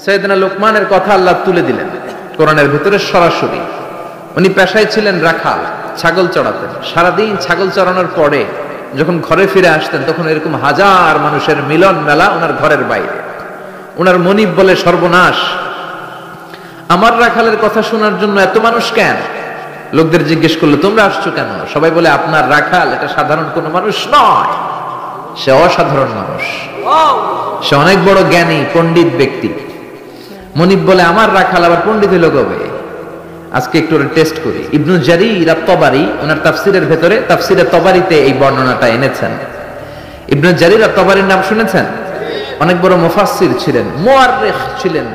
সাইয়েদনা লোকমানের কথা আল্লাহ তুলে দিলেন কোরআনের ভিতরে সরাসরি। উনি পেশায় ছিলেন রাখাল, ছাগল চড়াতেন। সারাদিন ছাগল চড়ানোর পরে যখন ঘরে ফিরে আসতেন তখন এরকম হাজার মানুষের মিলন মেলা ওনার ঘরের বাইরে। ওনার মনিব বলে, সর্বনাশ, আমার রাখালের কথা শোনার জন্য এত মানুষ কেন? লোকদের জিজ্ঞেস করলো, তোমরা আসছো কেন? সবাই বলে, আপনার রাখাল এটা সাধারণ কোনো মানুষ নয়, সে অসাধারণ মানুষ, সে অনেক বড় জ্ঞানী পণ্ডিত ব্যক্তি। মনিব বলে, আমার রাখাল আবার পণ্ডিত হলো কবে? আজকে একটু টেস্ট করি। ইবনু জারীর আত-তাবারি ওনার তাফসিরের ভেতরে, তাফসিরে তাবারিতে এই বর্ণনাটা এনেছেন। ইবনু জারীর আত-তাবারির নাম শুনেছেন? অনেক বড় মুফাসসির ছিলেন, মুআররিখ ছিলেন,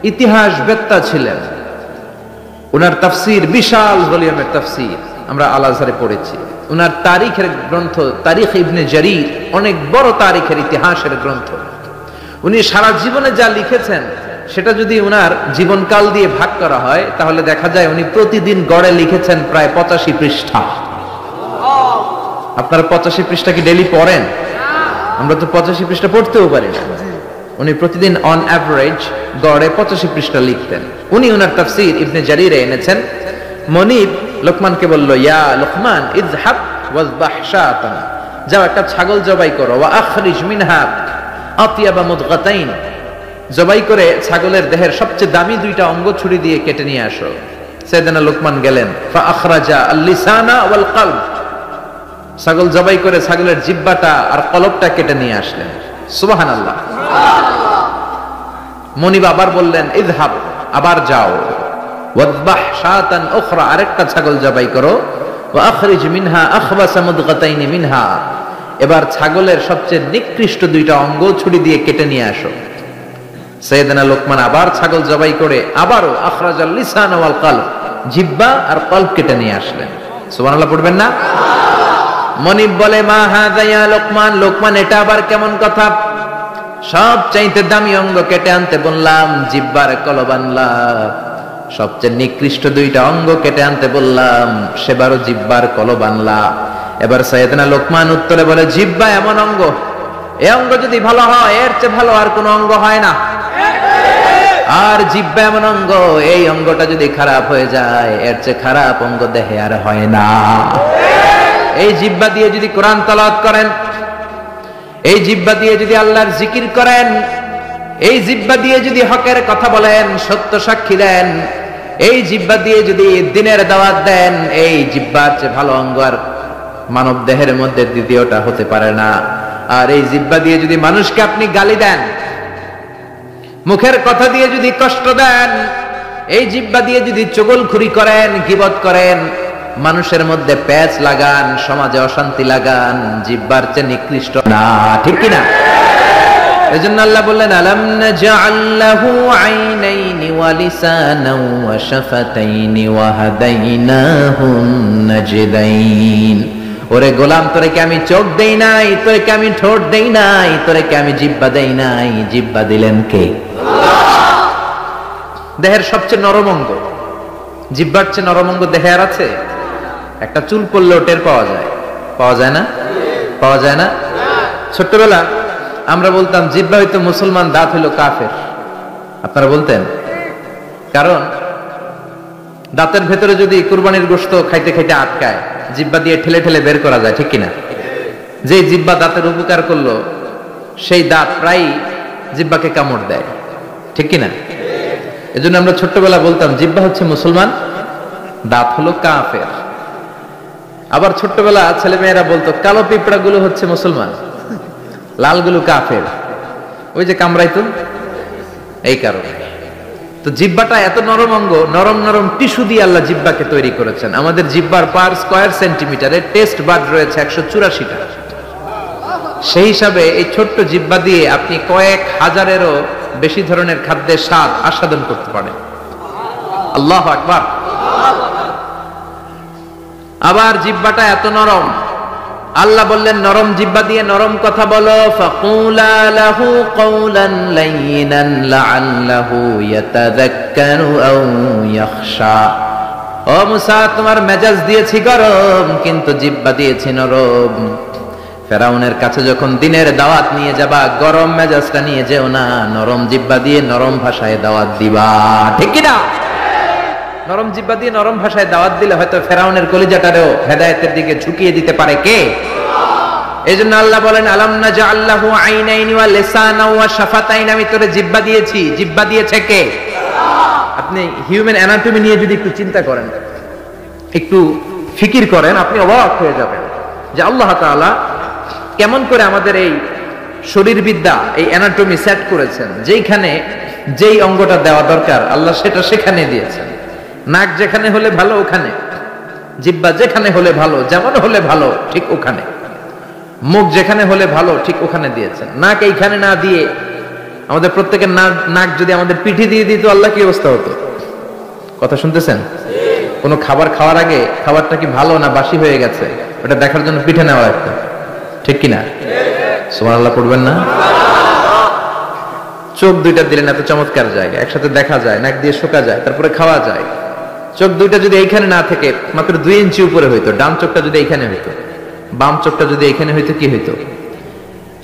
ইতিহাস বেত্তা ছিলেন। ওনার তাফসির বিশাল ভলিউমের তাফসির, আমরা আল আজহারে পড়েছি। ওনার তারিখের গ্রন্থ তারিখ ইবনে জারীর অনেক বড় তারিখের ইতিহাসের গ্রন্থ। উনি সারা জীবনে যা লিখেছেন সেটা যদি ওনার জীবনকাল দিয়ে ভাগ করা হয় তাহলে দেখা যায় উনি প্রতিদিন গড়ে লিখেছেন প্রায় 85 পৃষ্ঠা। আপনারা 85 পৃষ্ঠা কি ডেইলি পড়েন? আমরা তো 85 পৃষ্ঠা পড়তেও পারি না। উনি প্রতিদিন অন অ্যাভারেজ গড়ে 85 পৃষ্ঠা লিখতেন। উনি ওনার তাফসীর ইবনে জারীরে এনেছেন। মনিব লোকমানকে বলল, ইয়া লোকমান, ইযহাব ওয়াযবাহ শাতান, যাও একটা ছাগল জবাই করো, ওয়া আখরিজ মিনহা আতিয়াবা মুদগাতাইন, জবাই করে ছাগলের দেহের সবচেয়ে দামি দুইটা অঙ্গ ছুরি দিয়ে কেটে নিয়ে আসো। সাইয়েদনা লোকমান গেলেন, ফা আখরাজা আল-লিসানা ওয়াল কলব, ছাগল জবাই করে ছাগলের জিহ্বাটা আর কলবটা কেটে নিয়ে আসলেন। সুবহানাল্লাহ। মনিব আবার বললেন, ইযহাব, আবার যাও, ওয়াযবাহ শাতান উখরা, আরেকটা ছাগল জবাই করো, ওয়া আখরিজ মিনহা আখবাসা মুদগাতাইন মিনহা, এবার ছাগলের সবচেয়ে নিকৃষ্ট দুইটা অঙ্গ ছুরি দিয়ে কেটে নিয়ে আসো। সাইয়েদনা লোকমান আবার ছাগল জবাই করে আবারও আখরাজাল লিসান ওয়াল কলব, জিহ্বা আর কলব কেটে নিয়ে আসলেন। সুবহানাল্লাহ পড়বেন না? মনিব বলে, মা হাযা ইয়া লোকমান, লোকমান এটা আবার কেমন কথা? সব চাইতে দামি অঙ্গ কেটে আনতে বললাম, জিহ্বার কলব আনলাম, সবচেয়ে নিকৃষ্ট দুইটা অঙ্গ কেটে আনতে বললাম, সেবারও জিহ্বার কলব আনলা। এবার সাইয়েদনা লোকমান উত্তরে বলে, জিহ্বা এমন অঙ্গ, এই অঙ্গ যদি ভালো হয় এর চেয়ে ভালো আর কোনো অঙ্গ হয় না। আর জিহ্বা এমন অঙ্গ, এই অঙ্গটা যদি খারাপ হয়ে যায় এর চেয়ে খারাপ অঙ্গ দেহে আর হয় না। এই জিহ্বা দিয়ে যদি কোরআন তেলাওয়াত করেন, এই জিহ্বা দিয়ে যদি আল্লাহর জিকির করেন, এই জিহ্বা দিয়ে যদি হকের কথা বলেন, সত্য সাক্ষী দেন, এই জিহ্বা দিয়ে যদি দ্বীনের দাওয়াত দেন, এই জিহ্বার চেয়ে ভালো অঙ্গ আর মানব দেহের মধ্যে দ্বিতীয়টা হতে পারে না। আর এই জিহ্বা দিয়ে যদি মানুষকে আপনি গালি দেন, মুখের কথা দিয়ে যদি কষ্ট দেন, এই জিহ্বা দিয়ে যদি চুগলখুরি করেন, গীবত করেন, মানুষের মধ্যে প্যাচ লাগান, সমাজে অশান্তি লাগান, জিহ্বার চেয়ে নিকৃষ্ট না, ঠিক কিনা? এজন্য আল্লাহ বললেন, আলাম নাজআল লাহু আইনাইনি ওয়া লিসানান ওয়া শাফাতাইনি ওয়া হাদাইনাহুন নাজদাইন। ওরে গোলাম, তোরে কি আমি চোখ দেই নাই? তোরে কি আমি ঠোঁট দেই নাই? তোরে কি আমি জিহ্বা দেই নাই? জিহ্বা দিলেন কে? দেহের সবচেয়ে নরম অঙ্গ, জিহ্বার চেয়ে নরম অঙ্গ দেহে আর আছে? একটা চুল পড়লেও টের পাওয়া যায়, পাওয়া যায় না? পাওয়া যায় না? ছোট্টবেলা আমরা বলতাম জিহ্বা হইতো মুসলমান, দাঁত হইলো কাফের। আপনারা বলতেন? কারণ দাঁতের ভেতরে যদি কুরবানির গোশত খাইতে খাইতে আটকায়, জিহ্বা দিয়ে ঠেলে ঠেলে বের করা যায়, ঠিক কিনা? যে জিহ্বা দাঁতের উপকার করলো সেই দাঁত প্রায় জিহ্বাকে কামড় দেয়, ঠিক কিনা? এজন্য আমরা ছোট্টবেলা বলতাম জিহ্বা হচ্ছে মুসলমান, দাঁত হলো কাফের। আবার ছোট্টবেলা ছেলে মেয়েরা বলতো কালো পিঁপড়া গুলো হচ্ছে মুসলমান, লালগুলো কাফের, ওই যে কামড়াইতো, এই কারণে। তো জিহ্বাটা এত নরম অঙ্গ, নরম নরম টিস্যু দিয়ে আল্লাহ জিহ্বাকে তৈরি করেছেন। আমাদের জিহ্বার পার স্কয়ার সেন্টিমিটারে টেস্ট বাড রয়েছে 184টা। সেই হিসাবে এই ছোট্ট জিহ্বা দিয়ে আপনি কয়েক হাজারেরও বেশি ধরনের খাদ্যের স্বাদ আস্বাদন করতে পারেন। আল্লাহু আকবার। আবার জিহ্বাটা এত নরম, আল্লাহ বললেন নরম জিহ্বা দিয়ে নরম কথা বলো, ফাকুলা লাহু কওলান লাইয়িনান লাআল্লাহু ইয়াতাযাক্কারু আও ইয়াখশা। ও মুসা, তোমার মেজাজ দিয়েছি গরম কিন্তু জিহ্বা দিয়েছি নরম, ফেরাউনের কাছে যখন দিনের দাওয়াত নিয়ে যাবা, গরম মেজাজটা নিয়ে যেও না, নরম জিহ্বা দিয়ে নরম ভাষায় দাওয়াত দিবা, ঠিক কি না? নরম জিহ্বা দিয়ে নরম ভাষায় দাওয়াত দিলে হয়তো ফেরাউনের কলিজাটারেও হেদায়েতের দিকে ঝুঁকিয়ে দিতে পারে কে? এইজন্য আল্লাহ বলেন, আলাম নাজআল লাহু আইনাইনি ওয়া লিসানা ওয়া শাফাতাইন, আমি তোরে জিহ্বা দিয়েছি। জিহ্বা দিয়েছে কে? আপনি হিউম্যান অ্যানাটমি নিয়ে যদি একটু চিন্তা করেন, একটু ফিকির করেন, আপনি অবাক হয়ে যাবেন যে আল্লাহ তাআলা কেমন করে আমাদের এই শরীরবিদ্যা, এই অ্যানাটমি সেট করেছেন, যেইখানে যেই অঙ্গটা দেওয়া দরকার আল্লাহ সেটা সেখানে দিয়েছেন। নাক যেখানে হলে ভালো ওখানে, জিহ্বা যেখানে হলে ভালো, যেমন হলে ভালো ঠিক ওখানে, মুখ যেখানে হলে ভালো ঠিক ওখানে দিয়েছেন। নাক এইখানে না দিয়ে আমাদের প্রত্যেকের নাক যদি আমাদের পিঠে দিয়ে দিত, আল্লাহ কি অবস্থা হতো? কথা শুনতেছেন? কোনো খাবার খাওয়ার আগে খাবারটা কি ভালো না বাসি হয়ে গেছে ওটা দেখার জন্য পিঠে নেওয়া লাগতো, ঠিক কিনা? সুবহানাল্লাহ পড়বেন না? চোখ দুইটা দিলেন এত চমৎকার জায়গা, একসাথে দেখা যায়, নাক দিয়ে শোকা যায়, তারপরে খাওয়া যায়। চোখ দুইটা যদি এইখানে না থেকে মাত্র 2 ইঞ্চি উপরে হইতো, ডান চোখটা যদি এইখানে হইতো, বাম চোখটা যদি এইখানে হইতো, কি হইতো?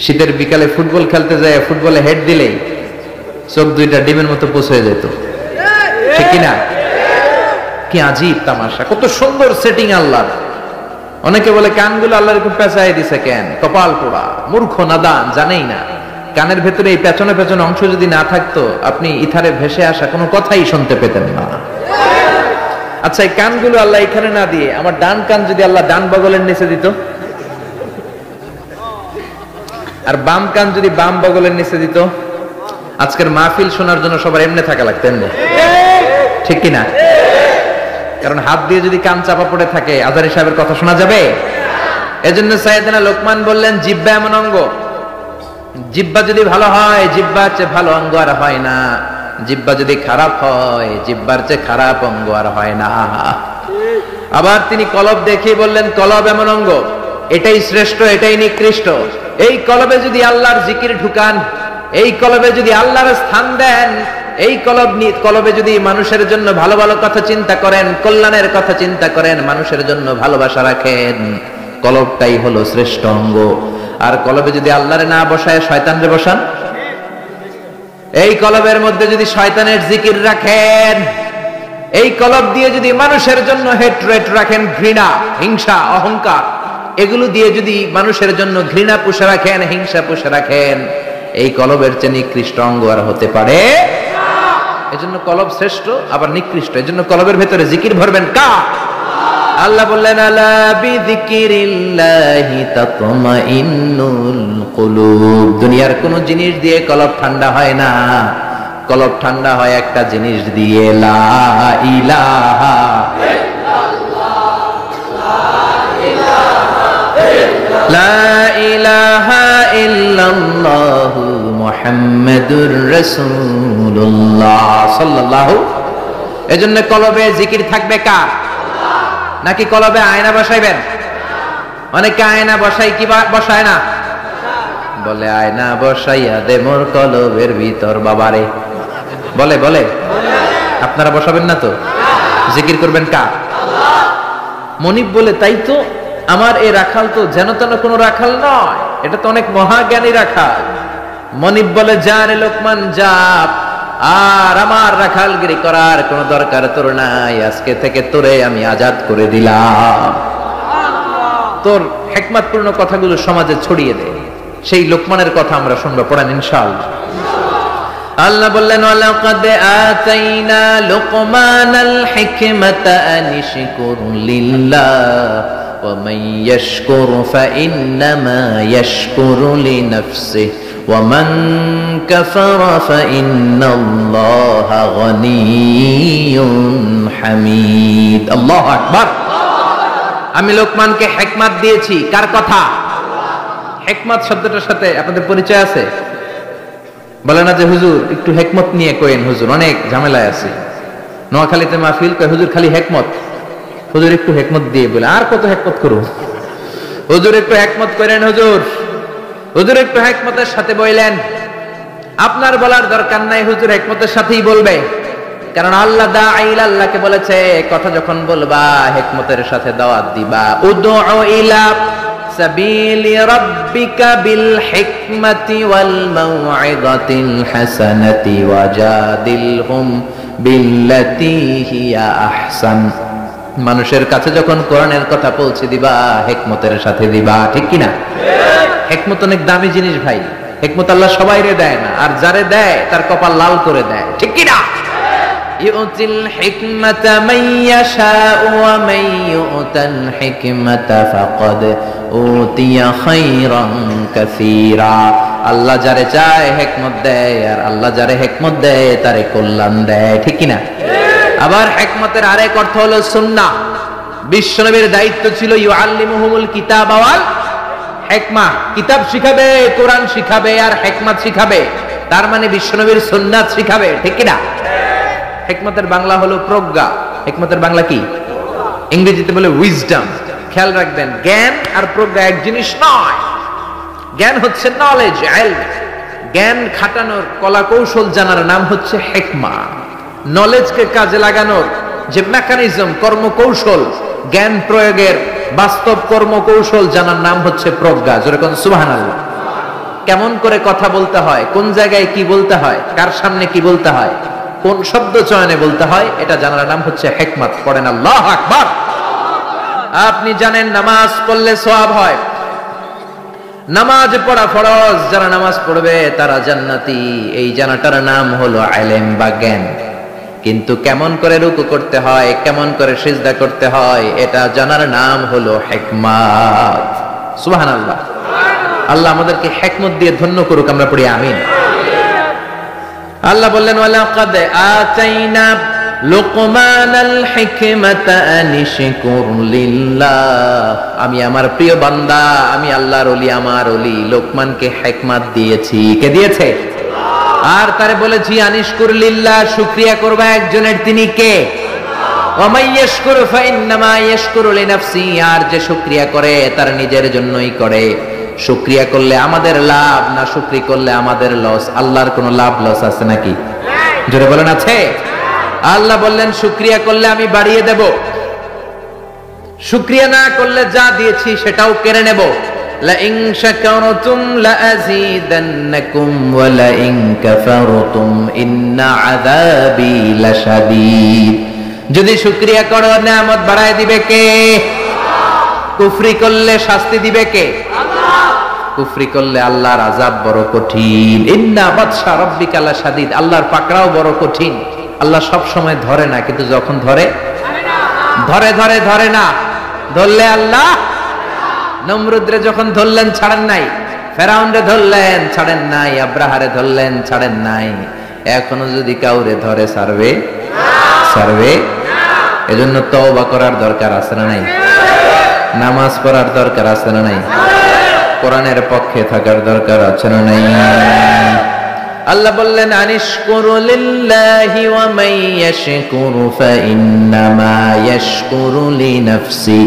শীতের বিকালে ফুটবল খেলতে যায়, ফুটবলে হেড দিলেই চোখ দুইটা ডিমের মতো পুষ হয়ে যেত, ঠিক কিনা? কি আজীব তামাশা, কত সুন্দর সেটিং আল্লাহ। অনেকে বলে কানগুলো আল্লাহ এরকম পেঁচাই দিছে কেন? কপাল পোড়া, মূর্খ, নাদান, জানেই না। কানের ভেতরে এই পেছনে পেছনে অংশ যদি না থাকতো, আপনি ইথারে ভেসে আসা কোনো কথাই শুনতে পেতেন না। আচ্ছা, এই কানগুলো আল্লাহ এখানে না দিয়ে আমার ডান কান যদি আল্লাহ ডান বগলের নিচে দিত, আর বাম কান যদি বাম বগলের নিচে দিত, আজকের মাহফিল শোনার জন্য সবার এমনি থাকা লাগতো, এমনি, ঠিক কিনা? কারণ হাত দিয়ে যদি কান চাপা পড়ে থাকে, আজারি সাহেবের কথা শোনা যাবে? এজন্য সাইয়েদনা লোকমান বললেন, জিহ্বা এমন অঙ্গ, জিহ্বা যদি ভালো হয়, জিহ্বার চেয়ে ভালো অঙ্গ আর হয় না। জিহ্বা যদি খারাপ হয়, জিহ্বার চেয়ে খারাপ অঙ্গ আর হয় না। আবার তিনি কলব দেখিয়ে বললেন, কলব এমন অঙ্গ, এটাই শ্রেষ্ঠ, এটাই নিকৃষ্ট। এই কলবে যদি আল্লাহর জিকির ঢুকান, এই কলবে যদি আল্লাহর স্থান দেন, এই কলবে যদি মানুষের জন্য ভালো ভালো কথা চিন্তা করেন, কল্যাণের কথা চিন্তা করেন, মানুষের জন্য ভালোবাসা রাখেন, কলবটাই হলো শ্রেষ্ঠ অঙ্গ। আর কলবে যদি আল্লাহরে না বসায় শয়তানরে বসান, এই কলবের মধ্যে যদি শয়তানের জিকির রাখেন, এই কলব দিয়ে যদি মানুষের জন্য হেট্রেট রাখেন, ঘৃণা, হিংসা, অহংকার, এগুলো দিয়ে যদি মানুষের জন্য ঘৃণা পুষে রাখেন, হিংসা পুষে রাখেন, এই কলবের চেয়ে নিকৃষ্ট অঙ্গ আর হতে পারে? এজন্য কলব শ্রেষ্ঠ আবার নিকৃষ্ট। এজন্য কলবের ভেতরে জিকির ভরবেন কা? আল্লাহ বললেন, আলা বিযিকিরিল্লাহি তাতমাইন্নুল কুলুব। দুনিয়ার কোন জিনিস দিয়ে কলব ঠান্ডা হয় না, কলব ঠান্ডা হয় একটা জিনিস দিয়ে, লা ইলাহা লা ইলাহা ইল্লাল্লাহু মুহাম্মাদুর রাসূলুল্লাহ সাল্লাল্লাহু। এজন্য কলবে জিকির থাকবে কার? নাকি কলবে আয়না বসাইবেন? অনেকে আয়না বসাই, কি বসায় না? বলে আয়না বসাইয়া দে মোর কলবের ভিতর, বাবারে বলে বলে। আপনারা বসাবেন না তো? জিকির করবেন কার? মনিব বলে, তাই তো আমার এই রাখাল তো যেন তেন কোনো রাখাল নয়, এটা তো অনেক মহাজ্ঞানী রাখাল। মনিব বলে, যা রে লোকমান যা, আর আমার রাখালগিরি করার কোনো দরকার তোর নাই, আজকে থেকে তোরে আমি আজাদ করে দিলাম। তোর হিকমতপূর্ণ কথাগুলো সমাজে ছড়িয়ে দে। সেই লোকমানের কথা আমরা শুনবো, পড়েন ইনশাআল্লাহ। আল্লাহ বললেন, ওয়ালাকাদ আতাইনা লুকমানাল হিকমাতা আনিশকুর লিল্লাহ ওয়া মান ইয়াশকুর ফাইন্নামা ইয়াশকুরু লিনাফসিহি ওয়া মান কাফারা ফাইন্নাল্লাহা গনিয়্যুন হামিদ। আল্লাহু আকবার। আমি লোকমানকে হিকমত দিয়েছি। কার কথা? হিকমত শব্দটার সাথে আপনাদের পরিচয় আছে? বলে না যে হুজুর একটু হিকমত নিয়ে কইেন, হুজুর অনেক ঝামেলায় আছে। নোয়াখালীতে মাহফিল কয়, হুজুর খালি হিকমত, হুজুর একটু হিকমত দিয়ে বলে, আর কত হিকমত করব, হুজুর একটু হিকমত করেন, হুজুর হুজুর একটু হিকমতের সাথে বলেন। আপনার বলার দরকার নাই, হুজুর হিকমতের সাথেই বলবে, কারণ আল্লাহ দাঈল আল্লাহকে বলেছে কথা যখন বলবা হিকমতের সাথে দাওয়াত দিবা। উদউ ইলা সাবিলি রাব্বিকা বিল হিকমাতি ওয়াল মাউইযাতিল হাসানাতি ওয়াজাদিলহুম বিল্লাতী হিয়া আহসান। মানুষের কাছে যখন কোরআনের কথা পৌঁছে দিবা হিকমতের সাথে দিবা, ঠিক কি না? হিকমত অনেক দামি জিনিস ভাই। হিকমত আল্লাহ সবাইরে দেয় না, আর যারে দেয় তার কপাল লাল করে দেয়, ঠিক কি না? ইউতিল হিকমাতা মান ইয়াশাউ ওয়া মান ইউতাল হিকমাতা ফাকাদ উতিয়া খায়রান কাসীরা। আল্লাহ যারে চায় হিকমত দেয়, আর আল্লাহ যারে হিকমত দেয় তারে কল্যাণ দেয়, ঠিক কি না? আবার হিকমতের আরেক অর্থ হলো সুন্নাহ। বিশ্বনবীর দায়িত্ব ছিল ইউআল্লিমুহুমুল কিতাব ওয়াল হিকমা, কিতাব শিখাবে, কোরআন শিখাবে, আর হিকমত শিখাবে। তার মানে বিশ্বনবীর সুন্নাত শিখাবে, ঠিক কি না? হিকমতের বাংলা হলো প্রজ্ঞা। হিকমতের বাংলা কি? ইংরেজিতে বলে উইজডম। খেয়াল রাখবেন, জ্ঞান আর প্রজ্ঞা এক জিনিস নয়। জ্ঞান হচ্ছে নলেজ, ইলম। জ্ঞান খাটানোর কলা কৌশল জানার নাম হচ্ছে হিকমা। নলেজকে কাজে লাগানোর যে মেকানিজম, কর্মকৌশল, জ্ঞান প্রয়োগের বাস্তব কর্মকৌশল জানার নাম হচ্ছে প্রজ্ঞা। যেরকম সুবহানাল্লাহ। কেমন করে কথা বলতে হয়, কোন জায়গায় কি বলতে হয়, কার সামনে কি বলতে হয়, কোন শব্দ চয়নে বলতে হয়, এটা জানার নাম হচ্ছে হিকমত। পড়েন আল্লাহু আকবার। আপনি জানেন নামাজ পড়লে সওয়াব হয়, নামাজ পড়া ফরজ, যারা নামাজ পড়বে তারা জান্নাতি। এই জানাটার নাম হলো ইলম বা জ্ঞান। কিন্তু কেমন করে রুকু করতে হয়, কেমন করে সিজদা করতে হয়, এটা জানার নাম হলো হিকমত। সুবহানাল্লাহ। আল্লাহ আমাদেরকে হিকমত দিয়ে ধন্য করুক, আমরা পড়ি আমিন। আল্লাহ বললেন ওয়ালাকাদ আতাইনা লুকমানাল হিকমাতা আনিশকুর লিল্লাহ। আমি আমার প্রিয় বান্দা, আমি আল্লাহর ওলি, আমার ওলি লোকমানকে হিকমত দিয়েছি। কে দিয়েছে? আর তারে বলেছি আনিশকুর লিল্লাহ, শুকরিয়া করবা একজনের, তিনি কে? ওয়া মাইয়াশকুরু ফাইন্নামা ইয়াশকুরু লিনাফসি। আর যে শুকরিয়া করে তার নিজের জন্যই করে। শুকরিয়া করলে আমাদের লাভ, না শুকরি করলে আমাদের লস। আল্লাহর কোনো লাভ লস আছে নাকি? জোরে বলেন আছে? আল্লাহ বললেন শুকরিয়া করলে আমি বাড়িয়ে দেব, শুকরিয়া না করলে যা দিয়েছি সেটাও কেড়ে নেব। লা ইন শাকারতুম লা আযীদান্নাকুম ওয়া লা ইন কাফারতুম ইন্না আযাবি লাশাদীদ। যদি শুকরিয়া করো নিয়ামত বাড়ায় দিবে কে? কুফরি করলে শাস্তি দিবে কে? কুফরি করলে আল্লাহর আযাব বড় কঠিন। ইন্না বাতশা রাব্বিকা লাশাদীদ। আল্লাহর পাকড়াও বড় কঠিন। আল্লাহ সব সময় ধরে না, কিন্তু যখন ধরে ধরে না। ধরলে আল্লাহ নমরুদরে যখন ধরলেন ছাড়েন নাই, ফেরাউনরে ধরলেন ছাড়েন নাই, আব্রাহারে ধরলেন ছাড়েন নাই। এখনো যদি কাউরে ধরে ছাড়বে? এজন্য তওবা করার দরকার আছে না নাই? নামাজ পড়ার দরকার আছে না নাই? কোরআনের পক্ষে থাকার দরকার আছে না নাই? আল্লাহ বললেন আনিশকুরু লিল্লাহি ওয়া মান ইয়াশকুরু ফাইন্নামা ইয়াশকুরু লিনাফসি।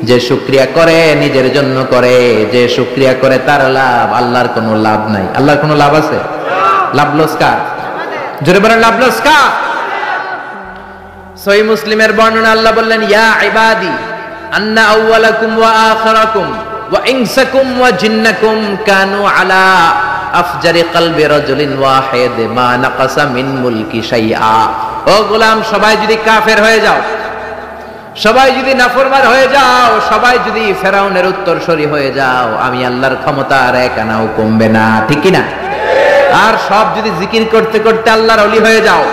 যে শুকরিয়া করে নিজের জন্য করে, যে শুকরিয়া করে তার লাভ, আল্লাহর কোনো লাভ নাই। আল্লাহর কোনো লাভ আছে? লাভ লস কার? জোরে বলেন লাভ লস কার? সহিহ মুসলিমের বর্ণনা আল্লাহ বললেন ইয়া ইবাদি আন্না আউওয়ালাকুম ওয়া আখিরাকুম ওয়া ইনসাকুম ওয়া জিন্নাকুম কানু আলা আফজারি কলবি রাজুলিন ওয়াহিদ মা নাকাসা মিন মুলকি শাইআ। ও গোলাম, সবাই যদি কাফের হয়ে যাও, সবাই যদি নাফরমান হয়ে যাও, সবাই যদি ফেরাউনের উত্তরসূরি হয়ে যাও, আমি আল্লাহর ক্ষমতা আর এক আনাও কমবে না, ঠিক কি না? আর সব যদি জিকির করতে করতে আল্লাহর ওলি হয়ে যাও,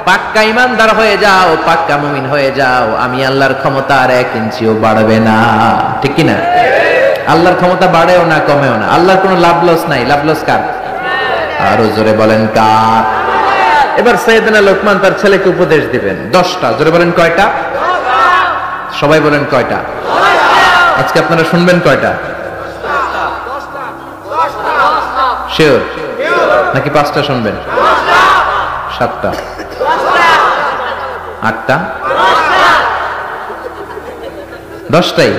পাক্কা ইমানদার হয়ে যাও, পাক্কা মুমিন হয়ে যাও, আমি আল্লাহর ক্ষমতা আর এক ইঞ্চিও বাড়বে না, ঠিক কি না? আল্লাহর ক্ষমতা বাড়েও না কমেও না। আল্লাহর কোনো লাভ লস নাই। লাভ লস কার? আরো জোরে বলেন কার? এবার সাইয়েদনা লোকমান তার ছেলেকে উপদেশ দিবেন 10টা। জোরে বলেন কয়টা? সবাই বলেন কয়টা? আজকে আপনারা শুনবেন কয়টা? শিওর নাকি 5টা শুনবেন? 7টা? 8টা? 10টাই?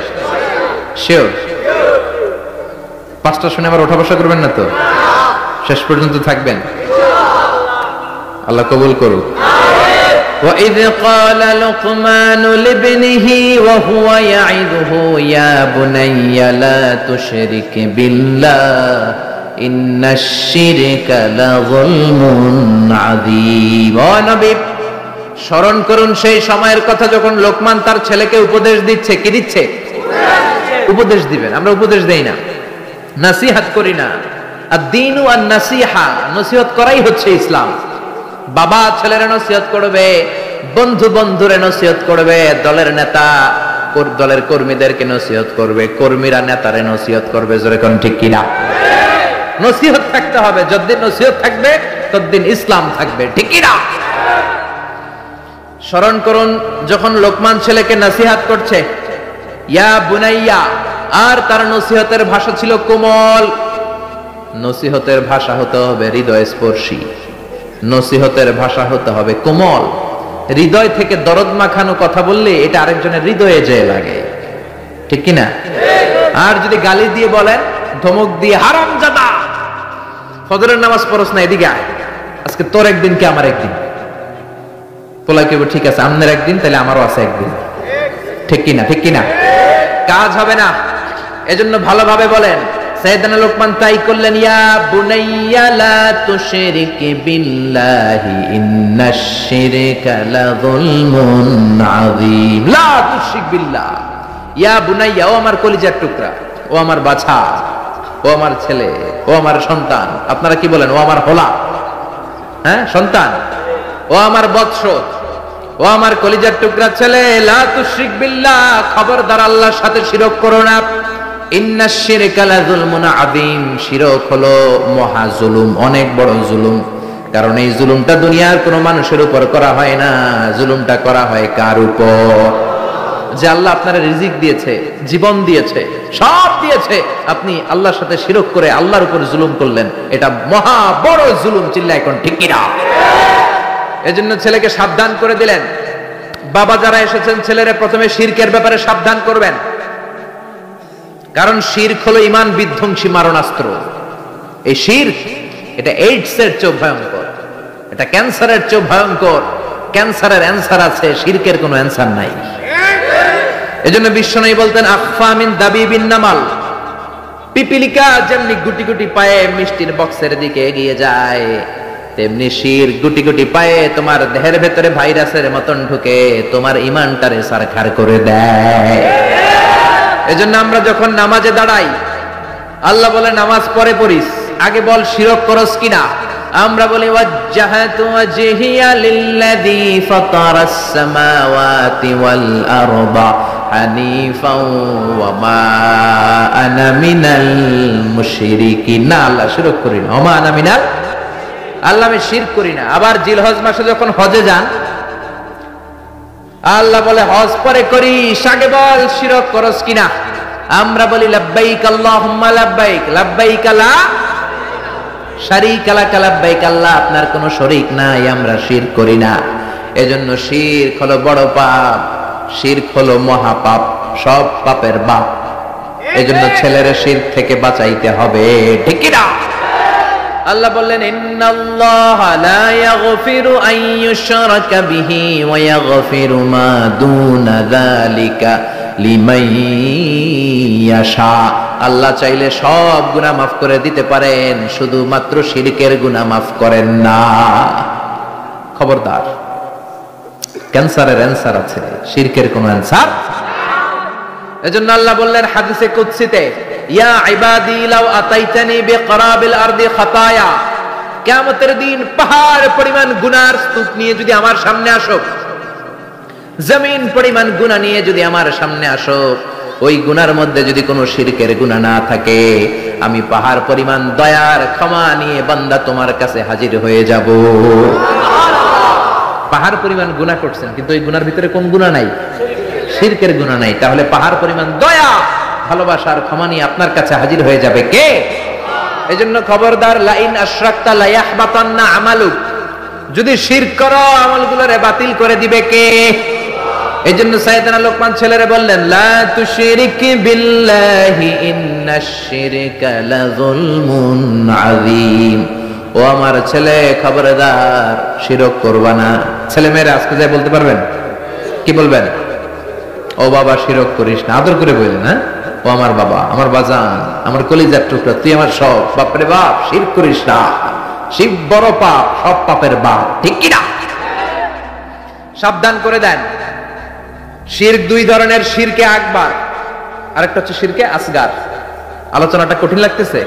শিওর? 5টা শুনে আবার ওঠা বসা করবেন না তো? শেষ পর্যন্ত থাকবেন? আল্লাহ কবুল করুক। وإذ قال لقمان لابنه وهو يعظه يا بني لا تشرك بالله إن الشرك لظلم عظيم ও নবী স্মরণ করুন সেই সময়ের কথা যখন লোকমান তার ছেলেকে উপদেশ দিচ্ছে কি দিচ্ছে উপদেশ দিবেন আমরা উপদেশ দেই না নসিহত করি না আদ-দীনু আন-নাসিহা নসিহত করাই হচ্ছে ইসলাম বাবা ছেলের নসিহত করবে বন্ধু বন্ধুরে নসিহত করবে দলের নেতা দলের কর্মীদেরকে নসিহত করবে কর্মীরা নেতারে নসিহত করবে জোরে কোন ঠিক কিনা নসিহত থাকতে হবে যতদিন নসিহত থাকবে ততদিন ইসলাম থাকবে ঠিক কিনা স্মরণ করুন যখন লোকমান ছেলেকে নসিহত করছে ইয়া বুনাইয়া আর তার নসিহতের ভাষা ছিল কোমল নসিহতের ভাষা হতে হবে হৃদয়স্পর্শী নসিহতের ভাষা হতে হবে কোমল হৃদয় থেকে দরদ মাখানো কথা বললে এটা আরেকজনের হৃদয়ে যেয়ে লাগে ঠিক কি না আর যদি গালি দিয়ে বলেন ধমক দিয়ে হারামজাদা ফজরের নামাজ পড়ছ না এদিকে আয় আজকে তোর একদিন কি আমার একদিন তোলা কেবল ঠিক আছে আমনের একদিন তাহলে আমারও আছে একদিন ঠিক কি না কাজ হবে না এজন্য ভালোভাবে বলেন সাইয়েদনা লোকমান তাই করলেন ইয়া বুনাইয়া লা তুশরিক বিল্লাহি ইন্নাশ শিরকা লাযুলমুন আযীম লা তুশরিক বিল্লাহ ইয়া বুনাইয়া ও আমার কলিজার টুকরা ও আমার বাছা ও আমার ছেলে ও আমার সন্তান আপনারা কি বলেন ও আমার হোলা হ্যাঁ সন্তান ও আমার বৎস ও আমার কলিজার টুকরা ছেলে লা তুশরিক বিল্লাহ খবরদার আল্লাহর সাথে শিরক করো না ইন্নাশ শিরকা লাযুলমুন আযীম শিরক হলো মহা জুলুম অনেক বড় জুলুম কারণ এই জুলুমটা দুনিয়ার কোনো মানুষের উপর করা হয় না জুলুমটা করা হয় কার উপর যে আল্লাহ আপনার রিজিক দিয়েছে জীবন দিয়েছে সব দিয়েছে আপনি আল্লাহর সাথে শিরক করে আল্লাহর উপর জুলুম করলেন এটা মহা বড় জুলুম চিল্লায় কোন ঠিক কিনা এজন্য ছেলেকে সাবধান করে দিলেন বাবা যারা এসেছেন ছেলেরা প্রথমে শিরকের ব্যাপারে সাবধান করবেন কারণ শিরক হলো ঈমান বিধ্বংসী মারণাস্ত্র এই শিরক এটা এইডস এর চেয়ে ভয়ঙ্কর এটা ক্যান্সারের চেয়ে ভয়ঙ্কর ক্যান্সারের অ্যানসার আছে শিরকের কোনো অ্যানসার নাই এজন্য বিশ্বনবী বলতেন আখফা মিন দাবিবিন নামাল পিপিলিকা যেমনি গুটি গুটি পায়ে মিষ্টির বক্সের দিকে এগিয়ে যায় তেমনি শির গুটি গুটি পায়ে তোমার দেহের ভেতরে ভাইরাসের মতন ঢুকে তোমার ঈমানটারে সারখার করে দেয় এজন্য আমরা যখন নামাজে দাঁড়াই আল্লাহ বলে নামাজ পরে পড়িস আগে বল শিরক করস কিনা আমরা বলি ওয়াজ্জাহাতু ওয়াজহিয়া লিল্লাযী ফাতারাস সামাওয়াতি ওয়াল আরদা হানিফাও ওয়া মা আনা মিনাল মুশরিকিন আল্লাহ শিরক করি না ওয়া মা আনা মিনাল আল্লাহ আমি শিরক করি না আবার জিলহজ মাসে যখন হজে যান আল্লাহ বলে হজ পরে করিস আগে বল শিরক করস কিনা আমরা বলি লাব্বাইক আল্লাহুম্মা লাব্বাইক লাব্বাইক লা শারীকা লাক লাব্বাইক আল্লাহ আপনার কোনো শরীক নাই আমরা শিরক করি না এজন্য শিরক হলো বড় পাপ শিরক হলো মহা পাপ সব পাপের বাপ এজন্য ছেলেরা শিরক থেকে বাঁচাইতে হবে ঠিক কি না আল্লাহ বললেন ইন্নাল্লাহা লা ইয়াগফিরু আন ইউশরাকা বিহি ওয়া ইয়াগফিরু মা দুনা যালিকা লিমান ইয়াশা আল্লাহ চাইলে সব গুনাহ maaf করে দিতে পারেন শুধুমাত্র শিরকের গুনাহ maaf করেন না খবরদার ক্যান্সারের অ্যানসার আছে শিরকের কোনো অ্যানসার এজন্য আল্লাহ বললেন হাদিসে কুদসিতে ইয়া ইবাদি লাউ আতাইতানি বিকরাবিল আরদি খাতায়া কিয়ামতের দিন পাহাড় পরিমাণ গুনার স্তূপ নিয়ে যদি আমার সামনে আসো জমিন পরিমাণ গুনাহ নিয়ে যদি আমার সামনে আসো ওই গুনার মধ্যে যদি কোনো শিরকের গুনাহ না থাকে আমি পাহাড় পরিমাণ দয়ার ক্ষমা নিয়ে বান্দা তোমার কাছে হাজির হয়ে যাব পাহাড় পরিমাণ গুনাহ করছেন কিন্তু ওই গুনার ভিতরে কোন গুনাহ নাই শিরকের গুনাহ নাই তাহলে পাহাড় পরিমাণ দয়া ভালোবাসার ক্ষমা নিয়ে আপনার কাছে হাজির হয়ে যাবে কে এজন্য খবরদার লাইন আশরাকতা লা ইয়াহবাতান্না আমালুক যদি শিরক করো আমলগুলোরে বাতিল করে দিবে কে এজন্য সাইয়েদনা লোকমান ছেলেরে বললেন লা তুশরিক বিল্লাহি ইন্নাশ শিরকা লাযুলমুন আযীম ও আমার ছেলে খবরদার শিরক করবা না। ছেলে মেয়েরা আজকে যাই বলতে পারবেন? কি বলবেন? ও বাবা শিরক করিস না, আদর করে বললেন। হ্যাঁ, ও আমার বাবা, আমার বাজান, আমার কলিজার টুকরা, তুই আমার সব। বাপরে বাপ, শিরক করিস না, শিব বড় পাপ, সব পাপের বাপ, ঠিক কিনা? সাবধান করে দেন। শিরক দুই ধরনের, শিরকে আকবার, আরেকটা হচ্ছে শিরকে আসগার। আলোচনাটা কঠিন লাগতেছে?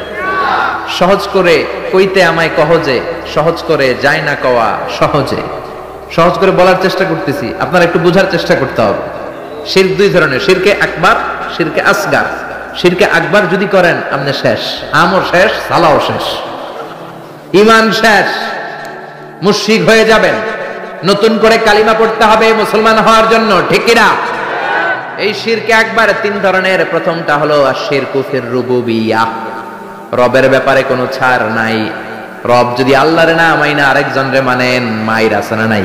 সহজ করে কইতে আমায় কহজে, সহজ করে যায় না কওয়া সহজে। সহজ করে বলার চেষ্টা করতেছি, আপনারা একটু বোঝার চেষ্টা করতে হবে। শিরক দুই ধরনের, শিরকে আকবার, শিরকে আসগার। শিরকে আকবার যদি করেন আপনি শেষ, আমও শেষ, সালাও শেষ, ঈমান শেষ, মুশরিক হয়ে যাবেন। নতুন করে কালিমা পড়তে হবে মুসলমান হওয়ার জন্য, ঠিক কিনা? এই শিরকে আকবার তিন ধরনের। প্রথমটা হলো আশ-শিরকু ফির রুবুবিয়্যাহ, রবের ব্যাপারে কোনো ছাড় নাই। রব যদি আল্লাহরে না মাইনা আরেকজনরে মানেন, মাইর আছে না নাই?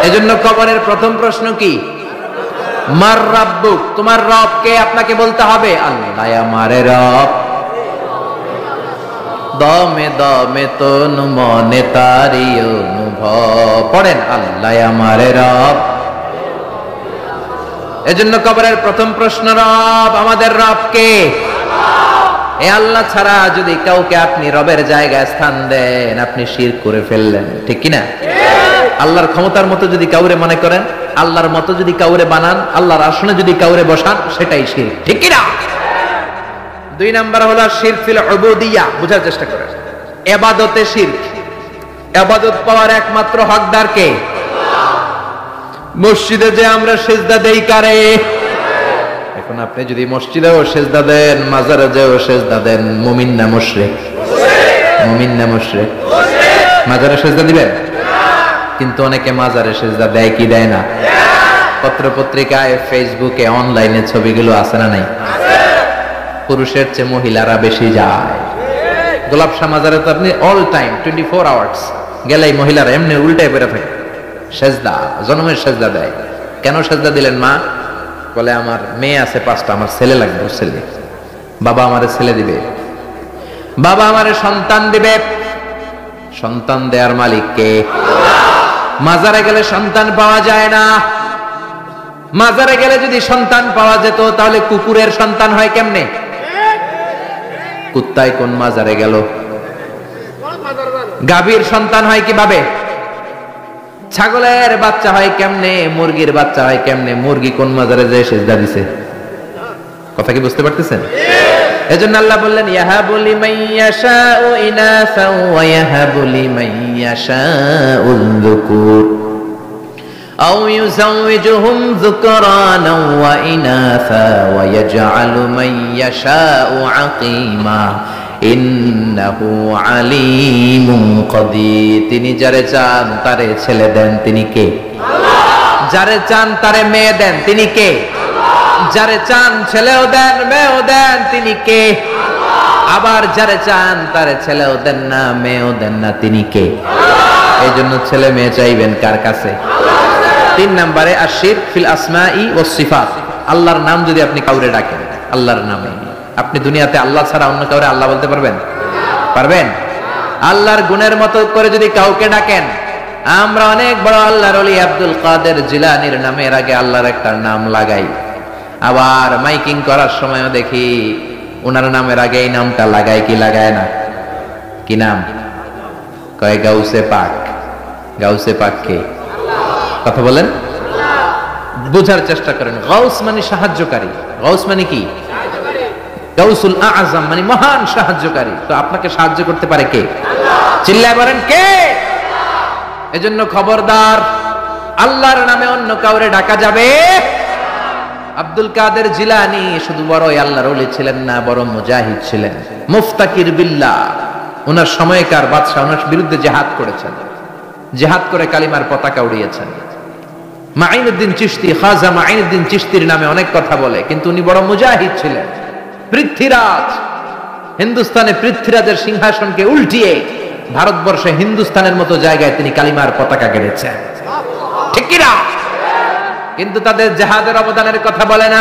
এজন্য কবরের প্রথম প্রশ্ন কি? মার রাব্বুক, তোমার রব কে? আপনাকে বলতে হবে আল্লাহ আমারে রব। দমে দমে তনু মনে তারি অনুভব, পড়েন আল্লাহ আমারে রব। এজন্য কবরের প্রথম প্রশ্ন রব, আমাদের রব কে? এ আল্লাহ ছাড়া যদি কাউকে আপনি রবের জায়গায় স্থান দেন, আপনি শিরক করে ফেললেন, ঠিক কিনা? আল্লাহর ক্ষমতার মতো যদি কাউরে মনে করেন, আল্লাহর মতো যদি কাউরে বানান, আল্লাহর আসনে যদি কাউরে বসান, সেটাই শিরক, ঠিক কিনা? দুই নাম্বার হলো শিরক ফিল উবুদিয়্যাহ, বুঝার চেষ্টা করেন। ইবাদতে শিরক, ইবাদত পাওয়ার একমাত্র হকদার কে? মসজিদে যে আমরা সিজদা দেই কারে? এখন আপনি যদি মসজিদেও সিজদা দেন, মাজারে যেও সিজদা দেন, মুমিন না মুশরিক? মুমিন না মুশরিক? মাজারে সিজদা দিবেন? কিন্তু অনেকে মাজারে সিজদা দেয় কি দেয় না? পত্র পত্রিকায়, ফেসবুকে, অনলাইনে ছবিগুলো আছে না নাই? পুরুষের চেয়ে মহিলারা বেশি যায়। গোলাপ শাহ মাজারে তো আপনি অল টাইম 24 আওয়ার্স গেলেই মহিলারা এমনি উল্টে বেড়ে থাকে, সেজদা, জনমের সেজদা দেয়। কেন সেজদা দিলেন মা? বলে আমার মেয়ে আছে 5টা, আমার ছেলে লাগবে, ছেলে। বাবা আমারে ছেলে দিবে, বাবা আমারে সন্তান দিবে। সন্তান দেয়ার মালিক কে? মাজারে গেলে সন্তান পাওয়া যায় না। মাজারে গেলে যদি সন্তান পাওয়া যেত, তাহলে কুকুরের সন্তান হয় কেমনে? কুত্তায় কোন মাজারে গেল? গাভীর সন্তান হয় কিভাবে? ছাগলের বাচ্চা হয় কেমনে? মুরগির বাচ্চা হয় কেমনে? মুরগি কোন মাজারে যায় সিজদা দিছে? কথা কি বুঝতে পারতেছেন? এজন্য আল্লাহ বললেন ইয়াহাবু লিমান ইয়াশাউ ইনাসা ওয়া ইয়াহাবু লিমান ইয়াশাউ যুকুর আও ইউযাওয়িজুহুম যুকরানা ওয়া ইনাসা ওয়া ইয়াজআলু মান ইয়াশাউ আকীমা ইন্নাহু আলীমুন কাদির। তিনি যারে চান তারে ছেলে দেন, তিনি কে? আল্লাহ। যারে চান তারে মেয়ে দেন, তিনি কে? আল্লাহ। যারে চান ছেলেও দেন মেয়েও দেন, তিনি কে? আল্লাহ। আবার যারে চান তারে ছেলেও দেন না মেয়েও দেন না, তিনি কে? আল্লাহ। এই জন্য ছেলে মেয়ে চাইবেন কার কাছে? আল্লাহ। 3 নম্বরে আশ-শিরক ফিল আসমাই ওয়াস সিফাত, আল্লাহর নাম যদি আপনি কাউরে ডাকেন, আল্লাহর নামে, আপনি দুনিয়াতে আল্লাহ ছাড়া অন্য কাউরে আল্লাহ বলতে পারবেন? পারবেন? আল্লাহর গুণের মতো করে যদি কাউকে ডাকেন, আমরা অনেক বড় আল্লাহর ওলি আব্দুল কাদের জিলানীর নামের আগে আল্লাহর একটা নাম লাগাই, আবার মাইকিং করার সময়ও দেখি ওনার নামের আগে এই নামটা লাগায় কি লাগায় না? কি নাম? কয় গাউসে পাক। গাউসে পাক কে? কথা বলেন, বুঝার চেষ্টা করেন। গাউস মানে সাহায্যকারী। গাউস মানে কি? গাউসুল আযম মানে মহান সাহায্যকারী। তো আপনাকে সাহায্য করতে পারে কে? আল্লাহ। চিল্লায় বলেন কে? আল্লাহ। এজন্য খবরদার, আল্লাহর নামে অন্য কাউরে ডাকা যাবে? আব্দুল কাদের জিলানী শুধু বড়ই আল্লাহর ওলি ছিলেন না, বড় মুজাহিদ ছিলেন, মুফতাকির বিল্লাহ। ওনার সময়কার বাদশা ওনার বিরুদ্ধে জিহাদ করেছেন, জিহাদ করে কালিমার পতাকা উড়িয়েছেন। মাইনুদ্দিন চিশতি, খাজা মাইনুদ্দিন চিশতির নামে অনেক কথা বলে, কিন্তু উনি বড় মুজাহিদ ছিলেন। পৃথ্বীরাজ, হিন্দুস্তানে পৃথ্বীরাজের সিংহাসনকে উল্টিয়ে ভারতবর্ষে হিন্দুস্তানের মতো জায়গায় তিনি কালিমার পতাকা গেড়েছেন, ঠিক কিনা? কিন্তু তাদের জিহাদের অবদানের কথা বলে না,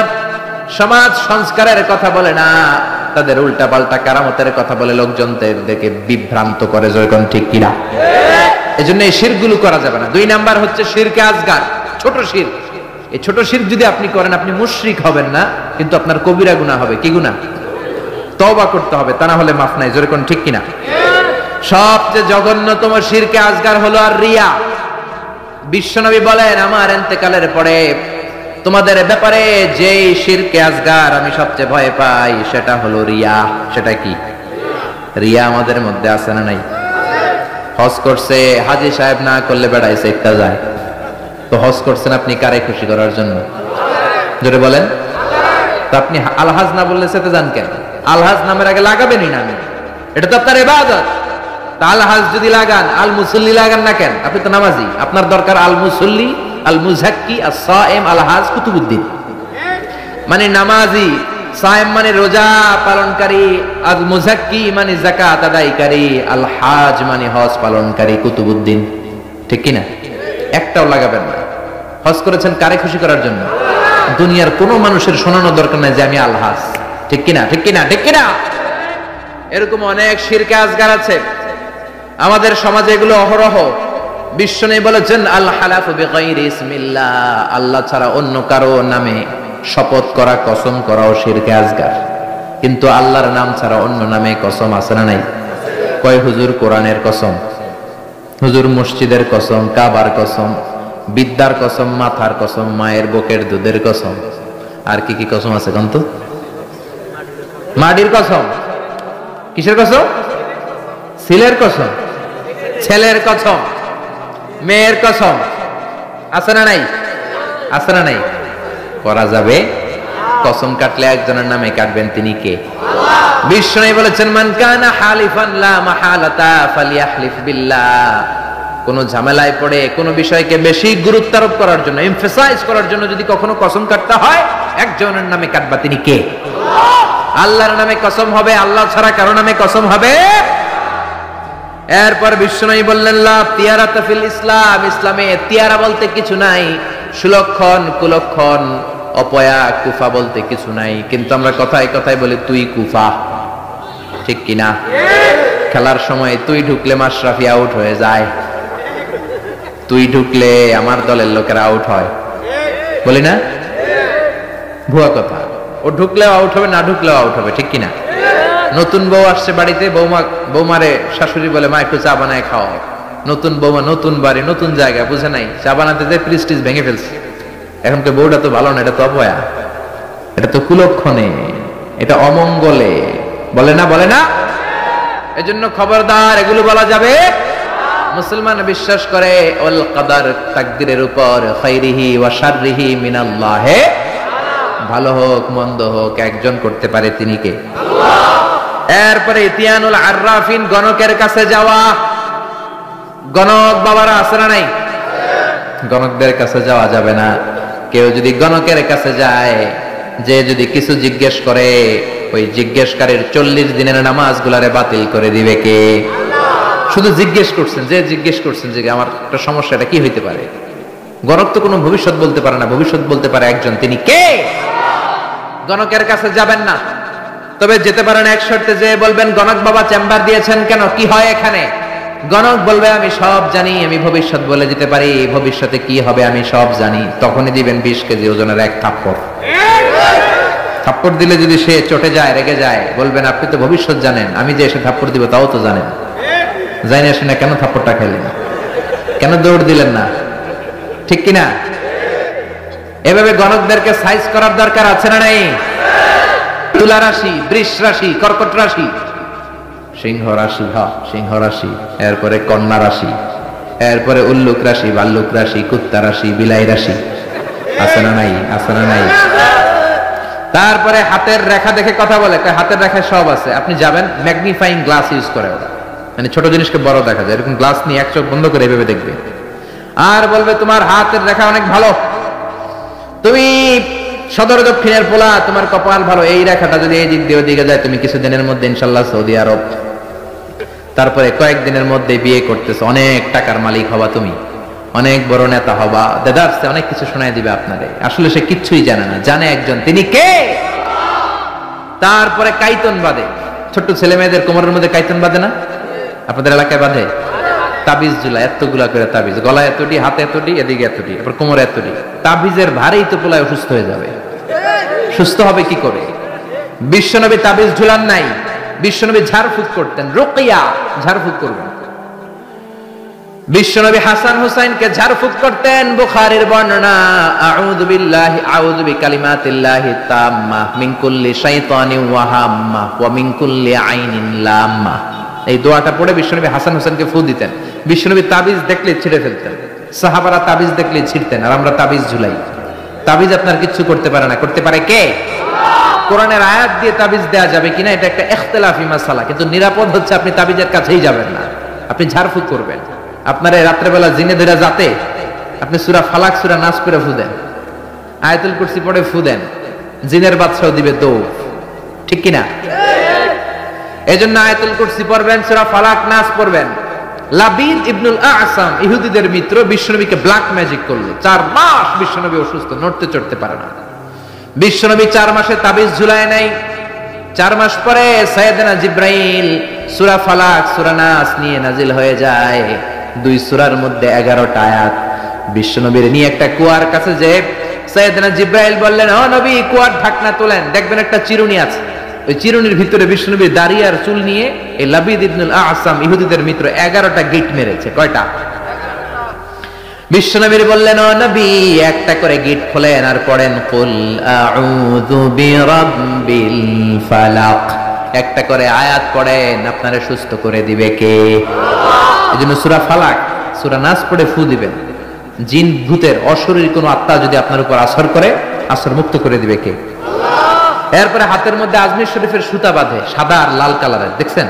সমাজ সংস্কারের কথা বলে না, তাদের উল্টা পাল্টা কারামতের কথা বলে লোকজনদেরকে বিভ্রান্ত করে, যখন ঠিক কিনা। এজন্য এই শিরকগুলো করা যাবে না। 2 নাম্বার হচ্ছে শিরকে আসগার, ছোট শিরক। এই ছোট শিরক যদি আপনি করেন, আপনি মুশরিক হবেন না, কিন্তু আপনার কবিরা গুনাহ হবে। কি গুনাহ? তওবা করতে হবে, তা না হলে মাফ নাই। যখন ঠিক কিনা। সবচেয়ে জঘন্যতম শিরকে আসগার হলো আর রিয়া। বিশ্বনবী বলেন, আমার ইন্তেকালের পরে তোমাদের ব্যাপারে যেই শিরকে আসগার আমি সবচেয়ে ভয় পাই, সেটা হলো রিয়া। সেটা কি? রিয়া আমাদের মধ্যে আছে না নাই? হজ করছে হাজী সাহেব, না করলে বেড়াইছে একটা যায়। তো হজ করছেন আপনি কারে খুশি করার জন্য? জোরে বলেন। তো আপনি আলহাজ না বললে সেটা যান কেন? আলহাজ নামের আগে লাগাবেনই না। আমি এটা তো আপনার ইবাদত। আলহাজ যদি লাগান, আল মুসল্লি লাগান না কেন? আপনি তো নামাজি। আপনার দরকার আল মুসল্লি, আল মুজাক্কি, আস-সায়েম, আলহাজ কুতুবুদ্দিন। মানে নামাজি, সায়েম মানে রোজা পালনকারী, আল মুজাক্কি মানে যাকাত আদায়কারী, আল হাজ মানে হজ পালনকারী, কুতুবুদ্দিন। ঠিক কি না? একটাও লাগাবেন না। হজ করেছেন কারে খুশি করার জন্য? দুনিয়ার কোনো মানুষের শোনানো দরকার নাই যে আমি আলহাজ। ঠিক কি না? ঠিক কি না? ঠিক কি না? এরকম অনেক শিরকে আসগার আছে আমাদের সমাজে, এগুলো অহরহ। বিশ্বনবী বলেছেন, আল হালাফু বিগাইরি ইসমিল্লাহ, আল্লাহ ছাড়া অন্য কারো নামে শপথ করা, কসম করাও শিরকে আসগার। কিন্তু আল্লাহর নাম ছাড়া অন্য নামে কসম আছে না নাই? কয় হুজুর কোরআনের কসম, হুজুর মসজিদের কসম, কাবার কসম, বিদ্যার কসম, মাথার কসম, মায়ের বুকের দুধের কসম। আর কি কি কসম আছে কোন তো? মাটির কসম। কিসের কসম? ছেলের কসম, ছেলের কসম, মেয়ের কসম। আছে না নাই? আছে না নাই? করা যাবে। কসম কাটলে একজনের নামে কাটবেন, তিনি কে? বিশ্বনবী বলেছেন, মান কানা হালিফান লা মাহালাতা ফালিয়াহলিফ বিল্লাহ। কোন ঝামেলায় পড়ে কোন বিষয়কে বেশি গুরুত্ব আরোপ করার জন্য, এমফাসাইজ করার জন্য যদি কখনো কসম কাটতে হয়, একজনের নামে কাটবা, তিনি কে? আল্লাহর নামে কসম হবে। আল্লাহ ছাড়া কারো নামে কসম হবে? এরপর বিশ্বনবী বললেন, লা তিয়ারাতা ফিল ইসলাম, ইসলামে তিয়ারা বলতে কিছু নাই, সুলক্ষণ, কুলক্ষণ, অপয়া, কুফা বলতে কিছু নাই। কিন্তু আমরা কথায় কথায় বলি তুই কুফা। ঠিক কিনা? খেলার সময় তুই ঢুকলে মাশরাফি আউট হয়ে যায়, তুই ঢুকলে আমার দলের লোকেরা আউট হয়, বলি না? ভুয়া কথা। ও ঢুকলেও আউট হবে, না ঢুকলেও আউট হবে। ঠিক কিনা? নতুন বউ আসছে বাড়িতে, বৌমারে শাশুড়ি বলে, মা একটু চা বানায় খাও। নতুন বৌমা, নতুন বাড়ি, নতুন জায়গা, বুঝে নাই, চা বানাতে যে প্রেস্টিজ ভেঙে ফেলছে। এখন তো বউটা তো ভালো না, এটা তো অপয়া, এটা তো কুলক্ষণে, এটা অমঙ্গলে, বলে না? বলে না? এজন্য খবরদার, এগুলো বলা যাবে। মুসলমান বিশ্বাস করে ওয়াল কদর, তাকদীরের উপর, খাইরিহি ওয়া শাররিহি মিনাল্লাহ, ভালো হোক মন্দ হোক একজন করতে পারে, তিনি কে? আল্লাহ। এরপরে ইতিয়ানুল আররাফিন, গণকের কাছে যাওয়া। গণক বাবারা আছে না নাই? গণকদের কাছে যাওয়া যাবে না। কেউ যদি গণকের কাছে যায়, যে যদি কিছু জিজ্ঞেস করে, ওই জিজ্ঞেসকারীর 40 দিনের নামাজগুলারে বাতিল করে দিবে কে? শুধু জিজ্ঞেস করছেন, যে জিজ্ঞেস করছেন যে আমার একটা সমস্যা, এটা কি হইতে পারে। গণক তো কোনো ভবিষ্যৎ বলতে পারে না, ভবিষ্যৎ বলতে পারে একজন, তিনি কে? গণকের কাছে যাবেন না। তবে যেতে পারেন এক শর্তে, যে বলবেন, গণক বাবা চেম্বার দিয়েছেন কেন, কি হয় এখানে? গণক বলবে, আমি সব জানি, আমি ভবিষ্যৎ বলে দিতে পারি, ভবিষ্যতে কি হবে আমি সব জানি। তখনই দিবেন 20 কেজি ওজনের এক থাপ্পড়। থাপ্পড় দিলে যদি সে চটে যায়, রেগে যায়, বলবেন, আপনি তো ভবিষ্যৎ জানেন, আমি যে এসে থাপ্পড় দিব তাও তো জানেন, জানি আসে না, কেন থাপ্পড়টা খেলেন, কেন দৌড় দিলেন না? ঠিক কিনা? এভাবে গণকদেরকে সাইজ করার দরকার আছে না নাই? তুলা রাশি, বৃষ রাশি, কর্কট রাশি, সিংহ রাশি, সিংহ রাশি, এরপরে কন্যা রাশি, এরপরে উল্লুক রাশি, ভাল্লুক রাশি, কুত্তা রাশি, বিলাই রাশি, আছে না নাই? আছে না নাই? তারপরে হাতের রেখা দেখে কথা বলে, হাতের রেখায় সব আছে। আপনি যাবেন, ম্যাগনিফাইং গ্লাস ইউজ করে ওরা, মানে ছোট জিনিসকে বড় দেখা যায়, এরকম গ্লাস নিয়ে এক চোখ বন্ধ করে এভাবে দেখবে, আর বলবে তোমার হাতের রেখা অনেক ভালো, তুমি সদর দক্ষিণের পোলা, তোমার কপাল ভালো, এই রেখাটা যদি এই দিক দিয়ে ওদিকে যায়, তুমি কিছুদিনের মধ্যে ইনশাল্লাহ সৌদি আরব, তারপরে কয়েকদিনের মধ্যে বিয়ে করতেছো, অনেক টাকার মালিক হবা, তুমি অনেক বড় নেতা হবা, দেদারসে অনেক কিছু শোনায় দিবে আপনারে। আসলে সে কিচ্ছুই জানে না, জানে একজন, তিনি কে? তারপরে কাইতন বাঁধে, ছোট্ট ছেলে মেয়েদের কোমরের মধ্যে কাইতন বাঁধে না? আপনাদের এলাকায় বাঁধে? তাবিজ ঝুলা, এতগুলা করে তাবিজ, গলায় এতটি, হাতে এতটি, এদিকে এতটি, আবার কোমরে এতটি। তাবিজের ভারেই তো পোলায় অসুস্থ হয়ে যাবে। সুস্থ হবে কি করে? বিশ্বনবী তাবিজ ঝুলান নাই, বিশ্বনবী ঝাড়ফুঁক করতেন। রুকিয়া, ঝাড়ফুঁক করবেন। বিশ্বনবী হাসান হুসাইনকে ঝাড়ফুঁক করতেন। বুখারীর বর্ণনা, আউযু বিল্লাহি আউযু বিকালিমাতিল্লাহি তাম্মাহ মিন কুল্লি শাইতানিন ওয়া হাম্মাহ ওয়া মিন কুল্লি আইনিন লাম্মাহ। এই দোয়াটা পড়ে বিশ্বনবী হাসান হুসাইনকে ফু দিতেন। বিশ্বনবী তাবিজ দেখলে ছিঁড়ে ফেলতেন, সাহাবারা তাবিজ দেখলে ছিঁড়তেন, আর আমরা তাবিজ ঝুলাই। তাবিজ আপনার কিচ্ছু করতে পারে না, করতে পারে কে? কোরআনের আয়াত দিয়ে তাবিজ দেয়া যাবে কিনা এটা একটা ইখতিলাফি মাসালা, কিন্তু নিরাপদ হচ্ছে আপনি তাবিজের কাছেই যাবেন না, আপনি ঝাড়ফুঁক করবেন। আপনার এই রাত্রেবেলা জিনে ধরে যাতে আপনি সূরা ফালাক সূরা নাস করে ফু দেন, আয়াতুল কুরসি পড়ে ফু দেন, জিনের বাদশাও দিবে দৌড়, ঠিক কিনা? এজন্য আয়াতুল কুরসি পড়বেন, সূরা ফালাক নাস পড়বেন। লাবিদ ইবনুল আ'সাম ইহুদিদের মিত্র বিশ্বনবীকে ব্ল্যাক ম্যাজিক করলো। 4 মাস বিশ্বনবী অসুস্থ, নড়তে চড়তে পারে না। বিশ্বনবী 4 মাসে তাবিজ ঝুলায় নাই। 4 মাস পরে সাইয়েদনা জিব্রাইল সূরা ফালাক সূরা নাস নিয়ে নাজিল হয়ে যায়। 2 সূরার মধ্যে 11টা আয়াত। বিশ্বনবীর নিয়ে একটা কুয়ার কাছে যে সাইয়েদনা জিব্রাইল বললেন, ও নবী, কুয়ার ঢাকনা তোলেন, দেখবেন একটা চিরুনি আছে। ওই চিরুনির ভিতরে বিশ্বনবীর দাড়ি আর চুল নিয়ে এই লাবিদ ইবনুল আ'সাম ইহুদিদের মিত্র 11টা গিট মেরেছে। কয়টা? বিশ্বনবী বললেন, ও নবী, একটা করে গিট খোলেন আর পড়েন কুল আউযু বিরাব্বিল ফালাক। একটা করে আয়াত পড়েন, আপনারে সুস্থ করে দিবে কে? এজন্য সূরা ফালাক সূরা নাস পড়ে ফু দিবেন। জিন ভূতের অশরীর কোন আত্মা যদি আপনার উপর আসর করে, আসর মুক্ত করে দিবে কে? এরপরে হাতের মধ্যে আজমির শরীফের সুতা বাঁধে, সাদা আর লাল কালারের। দেখছেন?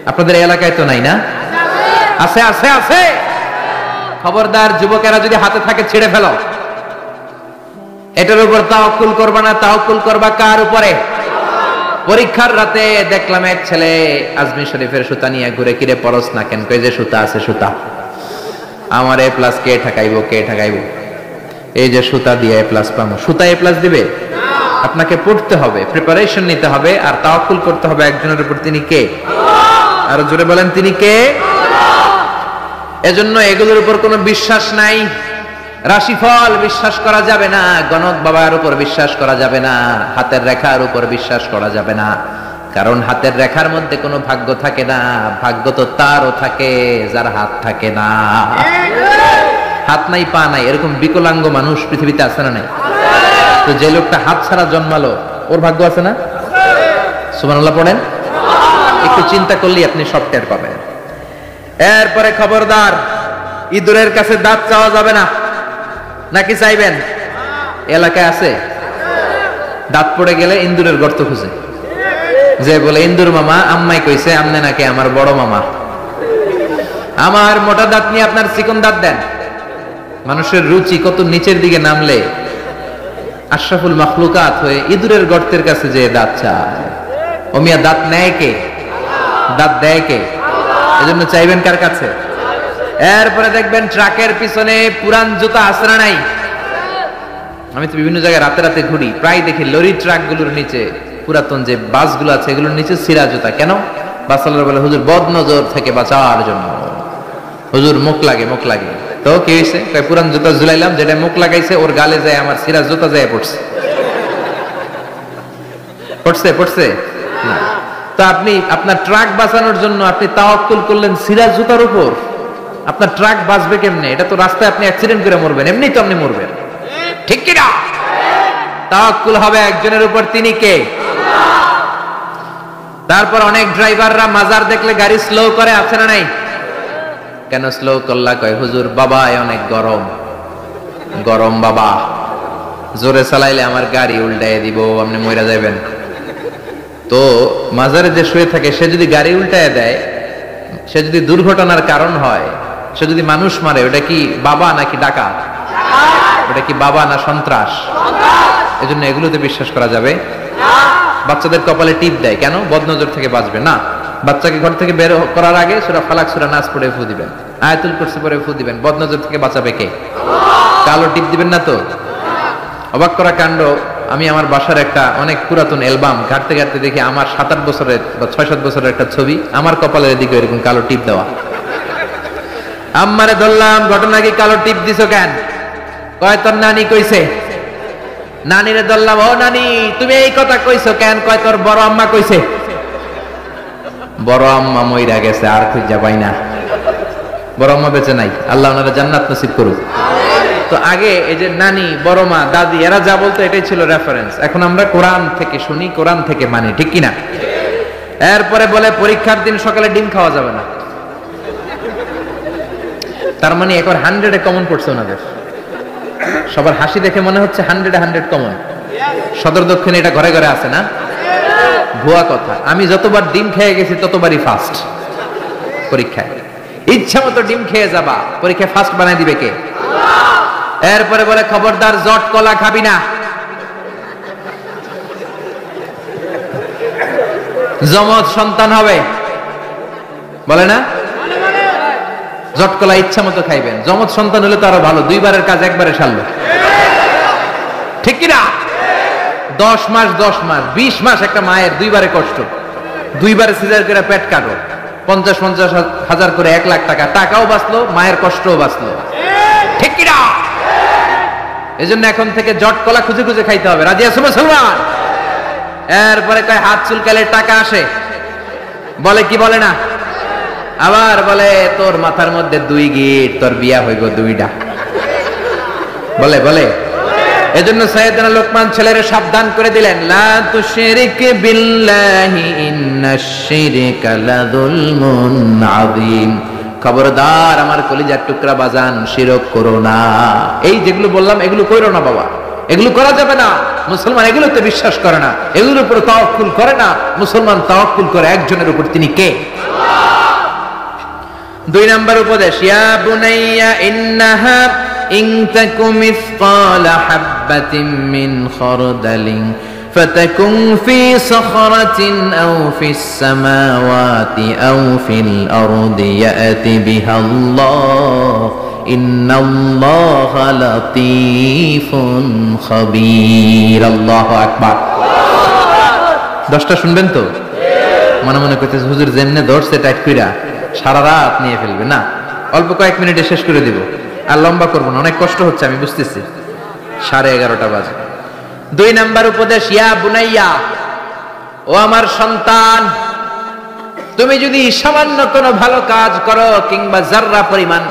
আপনাদের এলাকায় তো নাই না? আছে আছে আছে। খবরদার, যুবকেরা যদি হাতে থাকে ছেড়ে ফেলো। এটার উপর তাওয়াক্কুল করবা না, তাওয়াক্কুল করবা কার উপরে? পরীক্ষার রাতে দেখলাম এক ছেলে আজমির শরীফের সুতা নিয়ে ঘুরে, কিরে পরশ না কেন? কই যে সুতা আছে, সুতা আমার এ প্লাস কে ঠেকাইবো, কে ঠেকাইবো? এই যে সুতা দিয়ে এ প্লাস পাবো। সুতা এ প্লাস দিবে? আপনাকে পড়তে হবে, প্রিপারেশন নিতে হবে, আর তাওয়াক্কুল করতে হবে একজনের উপর। তিনি কে? আর জোরে বলেন, তিনি কে? এজন্য এগুলোর উপর কোনো বিশ্বাস নাই। রাশিফল বিশ্বাস করা যাবে না, গণক বাবার উপর বিশ্বাস করা যাবে না, হাতের রেখার উপর বিশ্বাস করা যাবে না। কারণ হাতের রেখার মধ্যে কোনো ভাগ্য থাকে না। ভাগ্য তো তারও থাকে যার হাত থাকে না। হাত নাই পা নাই এরকম বিকলাঙ্গ মানুষ পৃথিবীতে আছে না নাই? তো যে লোকটা হাত ছাড়া জন্মালো, ওর ভাগ্য আছে না? সুবহানাল্লাহ পড়েন। একটু চিন্তা করলেই আপনি সব টের পাবেন। এরপরে খবরদার, ইঁদুরের কাছে দাঁত চাওয়া যাবে না। নাকি চাইবেন? এলাকায় আছে দাঁত পড়ে গেলে ইন্দুরের গর্ত খুঁজে, যে বলে, ইন্দুর মামা, আম্মাই কইছে আমনে নাকি আমার বড় মামা, আমার মোটা দাঁত নিয়ে আপনার চিকন দাঁত দেন। মানুষের রুচি কত নিচের দিকে নামলে আশরাফুল মাখলুকাত হয়ে ইঁদুরের গর্তের কাছে যে দাঁত চায়। ও মিয়া, দাঁত নেয় কে? দাঁত দেয় কে? এজন্য চাইবেন কার কাছে? এরপরে দেখবেন ট্রাকের পিছনে পুরান জুতা আছে না নাই? আমি তো বিভিন্ন জায়গায় রাতে রাতে ঘুরি, প্রায় দেখি লরি ট্রাক গুলোর নিচে, পুরাতন যে বাসগুলো আছে এগুলোর নিচে ছিঁড়া জুতা। কেন? বাসালার বলে, হুজুর বদ নজর থেকে বাঁচার জন্য, হুজুর মুখ লাগে, মুখ লাগে। তো কি হয়েছে? পুরান জুতা ঝুলাইলাম, যেটা মুখ লাগাইছে ওর গালে যায় আমার ছিঁড়া জুতা যায় পড়ছে। পড়ছে পড়ছে না। তো আপনি আপনার ট্রাক বাঁচানোর জন্য আপনি তাওয়াক্কুল করলেন ছিঁড়া জুতার উপর। আপনার ট্রাক বাঁচবে কেমনে? এটা তো রাস্তায় আপনি অ্যাক্সিডেন্ট করে মরবেন, এমনি তো আপনি মরবেন, ঠিক কি না? তাওয়াক্কুল হবে একজনের উপর, তিনি কে? তারপর অনেক ড্রাইভাররা মাজার দেখলে গাড়ি স্লো করে, আছে না নাই? কেন স্লো করলা? কয়, হুজুর বাবা অনেক গরম, গরম বাবা, জোরে চালাইলে আমার গাড়ি উল্টায় দিব, আপনি মইরা যাবেন। তো মাজারে যে শুয়ে থাকে সে যদি গাড়ি উল্টায় দেয়, সে যদি দুর্ঘটনার কারণ হয়, সে যদি মানুষ মারে, ওটা কি বাবা নাকি ডাকাত? ওটা কি বাবা না সন্ত্রাস? এজন্য এগুলোতে বিশ্বাস করা যাবে না। বাচ্চাদের কপালে টিপ দেয় কেন? বদনজর থেকে বাঁচবে না। বাচ্চাকে ঘর থেকে বের করার আগে সূরা ফালাক সূরা নাস পড়ে ফু দিবেন, আয়াতুল কুরসি পড়ে ফু দিবেন। বদনজর থেকে বাঁচাবে কে? কালো টিপ দিবেন না তো। অবাক করা কাণ্ড, আমি আমার বাসার একটা অনেক পুরাতন অ্যালবাম ঘাটতে ঘাটতে দেখি আমার 7-8 বছরের বা 6-7 বছরের একটা ছবি, আমার কপালের দিকে এরকম কালো টিপ দেওয়া। আম্মারে ধরলাম, ঘটনা কি, কালো টিপ দিছো কেন? কয় তোর নানি কইছে। নানিরে ধরলাম, ও নানি তুমি এই কথা কইছো কেন? কয় তোর বড় আম্মা কইছে। বড় আম্মা মইরা গেছে, আর খুঁজা পাই না। বড় আম্মা বেঁচে নাই, আল্লাহ ওনারা জান্নাত নসিব করুক। তো আগে এই যে নানি, বড় মা, দাদি এরা যা বলতো এটাই ছিল রেফারেন্স। এখন আমরা কোরআন থেকে শুনি, কোরআন থেকে মানি, ঠিক কিনা? এরপরে বলে পরীক্ষার দিন সকালে ডিম খাওয়া যাবে না। তার মানে এখন 100-এ কমন পড়ছে ওনাদের। সবার হাসি দেখে মনে হচ্ছে 100-এ 100 কমন। সদর দক্ষিণে এটা ঘরে ঘরে আছে না? ভুয়া কথা। আমি যতবার ডিম খেয়ে গেছি ততবারই ফার্স্ট পরীক্ষায়। ইচ্ছা মতো ডিম খেয়ে যাবা, পরীক্ষায় ফার্স্ট বানাই দিবে কে? এরপরে বলে খবরদার জট কলা খাবি না, যমজ সন্তান হবে, বলে না? জট কলা ইচ্ছা মতো খাইবেন, যমজ সন্তান হলে তো আরো ভালো, 2বারের কাজ একবারে সারলো, ঠিক কিনা? 10 মাস 20 মাস একটা মায়ের 2বারে কষ্ট, 2বারে সিজার করে পেট কাটো, 50-50 হাজার করে 1 লাখ টাকা, টাকাও বাঁচলো, মায়ের কষ্টও বাঁচলো, ঠিক কিনা? এজন্য এখন থেকে জট কলা খুঁজে খুঁজে খাইতে হবে। রাজি আছো মুসলমান? এরপরে কয় হাত চুলকালে টাকা আসে, বলে কি বলে না? আবার বলে তোর মাথার মধ্যে 2 গিট, তোর বিয়া হইব 2টা, বলে বলে। এজন্য সাইয়েদনা লোকমান ছেলেরে সাবধান করে দিলেন, লা তুশরিক বিল্লাহি ইন্নাশ শিরকা লাযুলমুন আযীম। খবরদার আমার কলিজার টুকরা বাজান, শিরক করো না। এই যেগুলো বললাম এগুলো কইরো না বাবা, এগুলো করা যাবে না। মুসলমান এগুলোতে বিশ্বাস করে না, এগুলোর উপর তাওয়াক্কুল করে না। মুসলমান তাওয়াক্কুল করে একজনের উপর, তিনি কে? 2 নাম্বার উপদেশ, ইয়া বুনাইয়া ইন্নাহা ইন তাকু মিসকালা হাববাতিন মিন খারদালিন ফাতাকুন ফি সাখরাতিন আও ফিস সামাওয়াতি আও ফিল আরদি ইয়াতি বিহাল্লাহ ইন্নাল্লাহা লাতীফুন খাবীর। আল্লাহু আকবার। 10টা শুনবেন তো? মনে মনে কইতেছে হুজুর যেমনে ধরছে টাইট কইরা সারা রাত নিয়ে ফেলবে না, অল্প কয়েক মিনিটে শেষ করে দিব, আর লম্বা করবো না, অনেক কষ্ট হচ্ছে আমি বুঝতেছি। 11:30 বাজে। 2 নাম্বার উপদেশ, ইয়া বুনাইয়া, ও আমার সন্তান, তুমি যদি সামান্য কোনো ভালো কাজ করো কিংবা যাররা পরিমাণ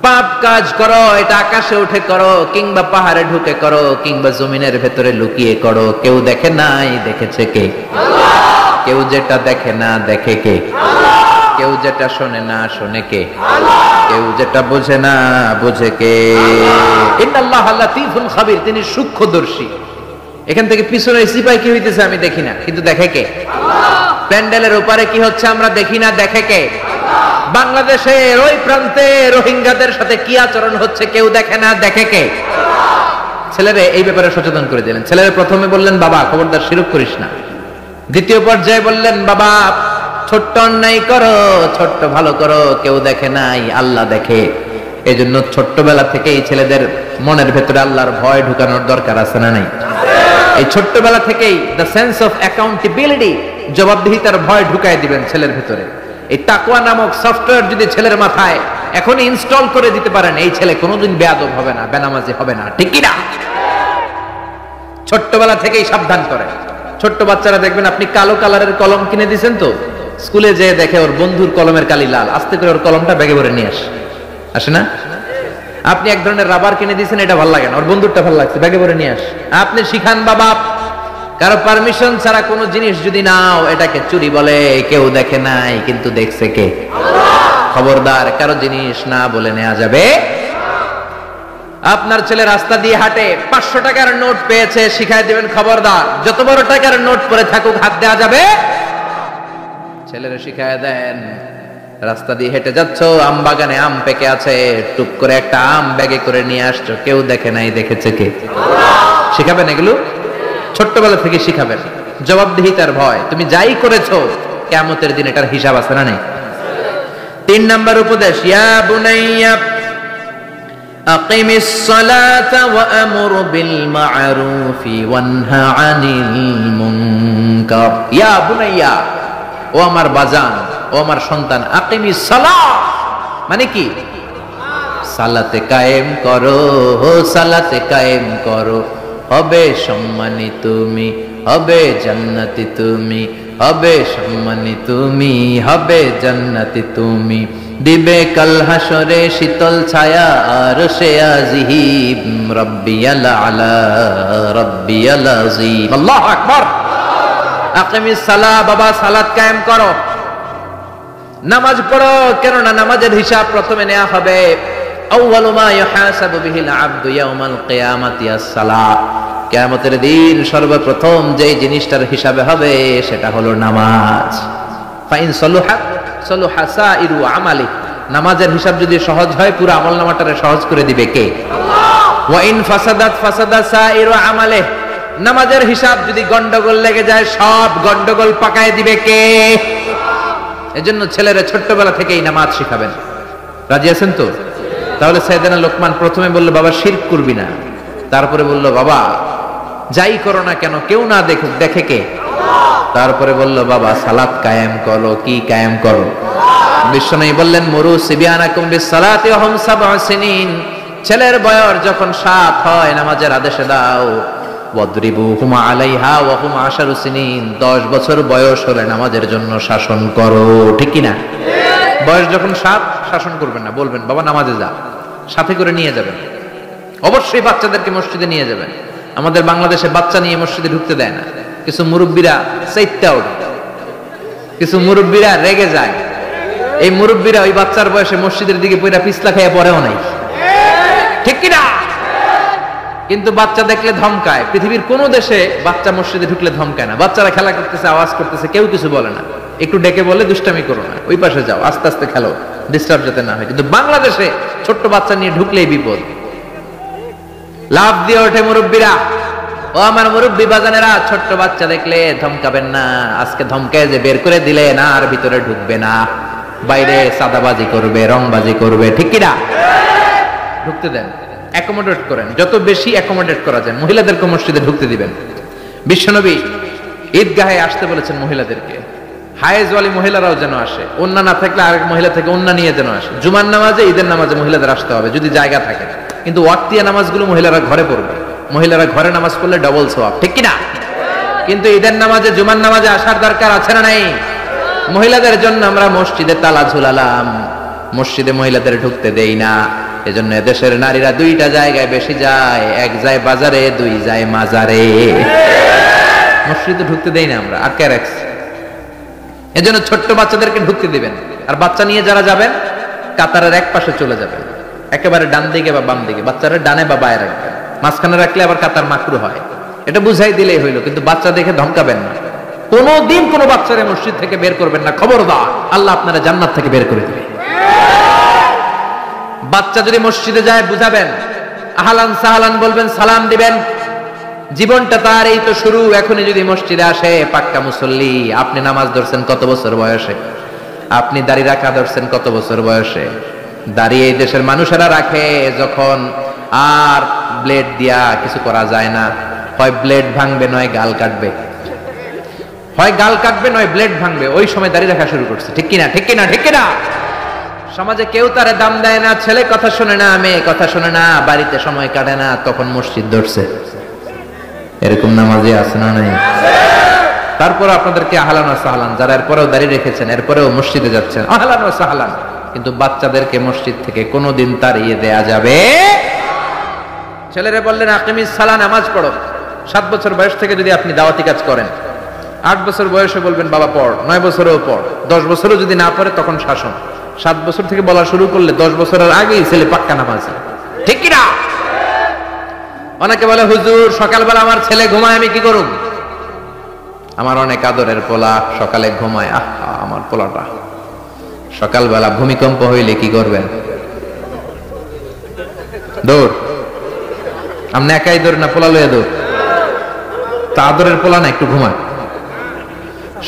পাপ কাজ করো, এটা আকাশে উঠে করো কিংবা পাহাড়ে ঢুকে করো কিংবা জমিনের ভেতরে লুকিয়ে করো, কেউ দেখে নাই, দেখেছে কে? কেউ যেটা দেখে না দেখে কে? কেউ যেটা শোনে না শোনে কে? কেউ যেটা বোঝে না বোঝে কে? ইন্নাল্লাহা লাতীফুন খাবীর, তিনি সূক্ষ্মদর্শী। এখান থেকে পিছনে সিপাই কি হইতেছে আমি দেখি না, কিন্তু দেখে কে? প্যান্ডেলের উপরে কি হচ্ছে আমরা দেখি না, দেখে কে? বাংলাদেশের ওই প্রান্তে রোহিঙ্গাদের সাথে কি আচরণ হচ্ছে কেউ দেখে না, দেখে কে? ছেলেরে এই ব্যাপারে সচেতন করে দিলেন। ছেলেরে প্রথমে বললেন বাবা খবরদার শিরক করিস না। দ্বিতীয় পর্যায়ে বললেন বাবা ছোট্ট অন্যায় করো, ছোট্ট ভালো করো, কেউ দেখে নাই, আল্লাহ দেখে। এই জন্য ছোট্টবেলা থেকেই ছেলেদের মনের ভেতরে আল্লাহর ভয় ঢুকানোর দরকার আছে না নাই? এই ছোট্টবেলা থেকেই দ্য সেন্স অফ অ্যাকাউন্টেবিলিটি, জবাবদিহিতার ভয় ঢুকাই দিবেন ছেলের ভেতরে। এই তাকওয়া নামক সফটওয়্যার যদি ছেলের মাথায় এখন ইনস্টল করে দিতে পারেন, এই ছেলে কোনোদিন বেয়াদব হবে না, বেনামাজি হবে না, ঠিক কি না? ছোট্টবেলা থেকেই সাবধান করে। ছোট্ট বাচ্চারা দেখবেন আপনি কালো কালারের কলম কিনে দিয়েছেন তো, স্কুলে যেয়ে দেখে ওর বন্ধুর কলমের কালি লাল, আস্তে করে ওর কলমটা ব্যাগে ভরে নিয়ে আসে না? আপনি এক ধরনের রাবার কিনে দিয়েছেন, এটা ভালো লাগে না, ওর বন্ধুরটা ভালো লাগছে, ব্যাগে ভরে নিয়ে আপনি শিখান বাবা, কারো পারমিশন ছাড়া কোনো জিনিস যদি নাও এটাকে চুরি বলে, কেউ দেখে নাই কিন্তু দেখছে কে? খবরদার কারো জিনিস না বলে নেওয়া যাবে। আপনার ছেলে রাস্তা দিয়ে হাঁটে, 500 টাকার নোট পেয়েছে, শিখাই দিবেন খবরদার যত বড় টাকার নোট পরে থাকুক হাত দেওয়া যাবে। ছেলেরা শিখায় দেন, রাস্তা দিয়ে হেঁটে যাচ্ছ, আম বাগানে আম পেকে আছে, টুক করে একটা আম ব্যাগে করে নিয়ে আসছো, কেউ দেখে নাই, দেখেছে কে? শিখাবেন এগুলো ছোট্টবেলা থেকে শিখাবেন। জবাবদিহিতার ভয়, তুমি যাই করেছো কিয়ামতের দিন এটার হিসাব আছে না নেই? 3 নাম্বার উপদেশ, ইয়া বুনাইয়া আকিমিস সালাতা ওয়া আমুর বিল মা'রুফি ওয়ানহা আনিল মুনকার। ইয়া বুনাইয়া, ও আমার বাজান, ও আমার সন্তান, আকিমিস সালাহ মানে কি? সালাতে কায়েম করো, সালাতে কায়েম করো, হবে সম্মানী তুমি, হবে জান্নাতি তুমি, হবে সম্মানী তুমি, হবে জান্নাতি তুমি। দিবে কাল হাসরে শীতল ছায়া আরশে আজিম, রাব্বিয়াল আলা রাব্বিয়াল আযীম। আল্লাহু আকবার। আকিমিস সালাহ, বাবা সালাত কায়েম করো, নামাজ পড়ো, কেননা নামাজের হিসাব প্রথমে নেওয়া হবে। আউয়ালু মা ইউহাসাবু বিহিল আবদু ইয়াউমাল কিয়ামাতি আস-সালাহ। কিয়ামতের দিন সর্বপ্রথম যেই জিনিসটার হিসাবে হবে সেটা হলো নামাজ। ফাইন সলুহা সলুহা সাইরু আমালি। নামাজের হিসাব যদি সহজ হয় পুরো আমলনামাটারে সহজ করে দিবে কে? আল্লাহ। ওয়া ইন ফাসাদাত ফাসাদা সাইরু আমালি। নামাজের হিসাব যদি গন্ডগোল লেগে যায় সব গন্ডগোল পাকায় দিবে কে? এজন্য ছেলেরা ছোট্টবেলা থেকেই নামাজ শিখাবেন। রাজি আছেন তো? তাহলে সাইয়েদনা লোকমান প্রথমে বলল, বাবা শিরক করবি না। তারপরে বলল, বাবা যাই করো না কেন কেউ না দেখে কে? তারপরে বলল, বাবা সালাত কায়েম করো। কি কায়েম করো? বিশ্বনবী বললেন, মুরু সিবিয়ানাকুম বিসসালাতি ওয়া হুম সাব'ু সিনিন। ছেলের বয়স যখন 7 হয় নামাজের আদেশ দাও। ওয়াদরিবুহুম আলাইহা ওয়া হুম 10 সিনিন। 10 বছর বয়স হলে নামাজের জন্য শাসন করো। ঠিক কি না? বয়স যখন 7 শাসন করবেন না, বলবেন বাবা নামাজে যা, সাথে করে নিয়ে যাবেন। অবশ্যই বাচ্চাদেরকে মসজিদে নিয়ে যাবেন। আমাদের বাংলাদেশে বাচ্চা নিয়ে মসজিদে ঢুকতে দেয় না। কিছু মুরব্বীরা চাইতে ওঠে, কিছু মুরব্বীরা রেগে যায়। এই মুরব্বীরা ওই বাচ্চার বয়সে মসজিদের দিকে পয়রা পিছলা খাইয়া পড়েও নাই। ঠিক কি না? কিন্তু বাচ্চা দেখলে ধমকায়। পৃথিবীর কোন দেশে বাচ্চা মসজিদে ঢুকলে ধমকায় না। বাচ্চারা খেলা করতেছে, আওয়াজ করতেছে, কেউ কিছু বলে না। একটু ডেকে বলে দুষ্টামি করো না, ওই পাশে যাও, আস্তে আস্তে খেলো, ডিস্টার্ব যাতে না হয়। কিন্তু বাংলাদেশে ছোট্ট বাচ্চা নিয়ে ঢুকলেই বিপদ। লাভ দিয়ে ওঠে মুরব্বীরা। ও আমার মুরব্বী বাজানেরা, ছোট্ট বাচ্চা দেখলে ধমকাবেন না। আজকে ধমকায় যে বের করে দিলে না আর ভিতরে ঢুকবে না, বাইরে সাদাবাজি করবে, রংবাজি করবে। ঠিক কি না? ঢুকতে দেন, অ্যাকোমোডেট করেন, যত বেশি অ্যাকোমোডেট করা যায়। মহিলাদেরকে মসজিদে ঢুকতে দিবেন। বিশ্বনবী ঈদগাহে আসতে বলেছেন মহিলাদেরকে। হায়েজওয়ালি মহিলারাও যেন আসে, ওন্না না থাকলে আরেক মহিলা থেকে ওন্না নিয়ে যেন আসে। জুমার নামাজে, ঈদের নামাজে মহিলাদের আসতে হবে যদি জায়গা থাকে। কিন্তু ওয়াক্তিয়া নামাজগুলো মহিলারা ঘরে পড়বে। মহিলারা ঘরে নামাজ পড়লে ডবল সওয়াব। ঠিক কি না? কিন্তু ঈদের নামাজে, জুমার নামাজে আসার দরকার আছে না নাই? মহিলাদের জন্য আমরা মসজিদে তালা ঝুলালাম, মসজিদে মহিলাদের ঢুকতে দেই না। এজন্য দেশের নারীরা 2টা জায়গায় বেশি যায়, এক যায় বাজারে, 2 যায় মাজারে। মসজিদে ঢুকতে দেই না আমরা, আটকে রাখছি। এজন্য ছোট্ট বাচ্চাদেরকে ঢুকতে দিবেন। আর বাচ্চা নিয়ে যারা যাবেন কাতারের এক পাশে চলে যাবেন, একেবারে ডান দিকে বা বাম দিকে। বাচ্চারা ডানে বা বায়ে রাখবেন, মাঝখানে রাখলে আবার কাতার মাকরু হয়। এটা বুঝাই দিলেই হইলো। কিন্তু বাচ্চা দেখে ধমকাবেন না। কোনদিন কোনো বাচ্চারে মসজিদ থেকে বের করবেন না, খবরদার। আল্লাহ আপনারা জান্নাত থেকে বের করে দিবে। বাচ্চা যদি মসজিদে যায় বুঝাবেন, আহলান সাহলান বলবেন, সালাম দিবেন। জীবনটা তার এই তো শুরু। এখনই যদি মসজিদে আসে পাক্কা মুসল্লি। আপনি নামাজ ধরছেন কত বছর বয়সে? আপনি দাড়ি রাখা ধরছেন কত বছর বয়সে? দাড়ি এই দেশের মানুষেরা রাখে যখন আর ব্লেড দিয়া কিছু করা যায় না। হয় ব্লেড ভাঙবে, নয় গাল কাটবে। হয় গাল কাটবে, নয় ব্লেড ভাঙবে। ওই সময় দাড়ি রাখা শুরু করছে। ঠিক কিনা? ঠিক কিনা? ঠিক কিনা? সমাজে কেউ তারে দাম দেয় না, ছেলে কথা শোনে না, মেয়ে কথা শোনে না, বাড়িতে সময় কাটে না, তখন মসজিদ ধরছে। এরকম নামাজি আছে না নাই? তারপর আপনাদেরকে আহলান ওয়া সাহলান, যারা এরপরেও দাঁড়িয়ে রেখেছেন, এরপরেও মসজিদে যাচ্ছেন, আহলান ওয়া সাহলান। কিন্তু বাচ্চাদেরকে মসজিদ থেকে কোনোদিন তাড়িয়ে দেয়া যাবে। ছেলেরা বললেন আকিমিস সালাহ, নামাজ পড়ো। 7 বছর বয়স থেকে যদি আপনি দাওয়াতি কাজ করেন, 8 বছর বয়সে বলবেন বাবা পড়, 9 বছরেও পড়, 10 বছরও যদি না পড়ে তখন শাসন। 7 বছর থেকে বলা শুরু করলে 10 বছরের আগেই ছেলে পাক্কা নামাজি। ঠিক কি না? অনেকে বলে হুজুর সকালবেলা আমার ছেলে ঘুমায়, আমি কি করব? আমার অনেক আদরের পোলা সকালে ঘুমায়। আহা, আমার পোলাটা সকালবেলা ভূমিকম্প হইলে কি করবেন? দৌড়। আপনি একাই দৌড় না, পোলা লইয়া দৌড়? তা আদরের পোলা না, একটু ঘুমায়।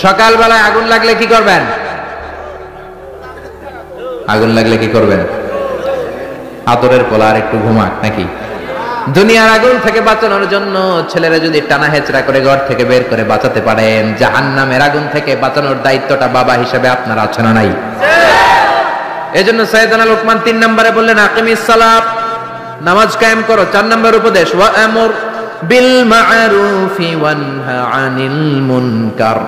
সকালবেলায় আগুন লাগলে কি করবেন? আগুন লাগলে কি করবেন? আদরের পোলা আর একটু ঘুমাক নাকি? দুনিয়ার আগুন থেকে বাঁচানোর জন্য ছেলেরা যদি টানা হেচড়া করে ঘর থেকে বের করে বাঁচাতে পারেন, জাহান্নামের আগুন থেকে বাঁচানোর দায়িত্বটা বাবা হিসেবে আপনার আছে না নাই? এজন্য সাইয়েদনা লোকমান 3 নম্বরে বললেন আকিমিস সালাত, নামাজ কায়েম করো। 4 নম্বর উপদেশ ওয়া আমর বিল মা'রুফি ওয়ানহা আনিল মুনকার,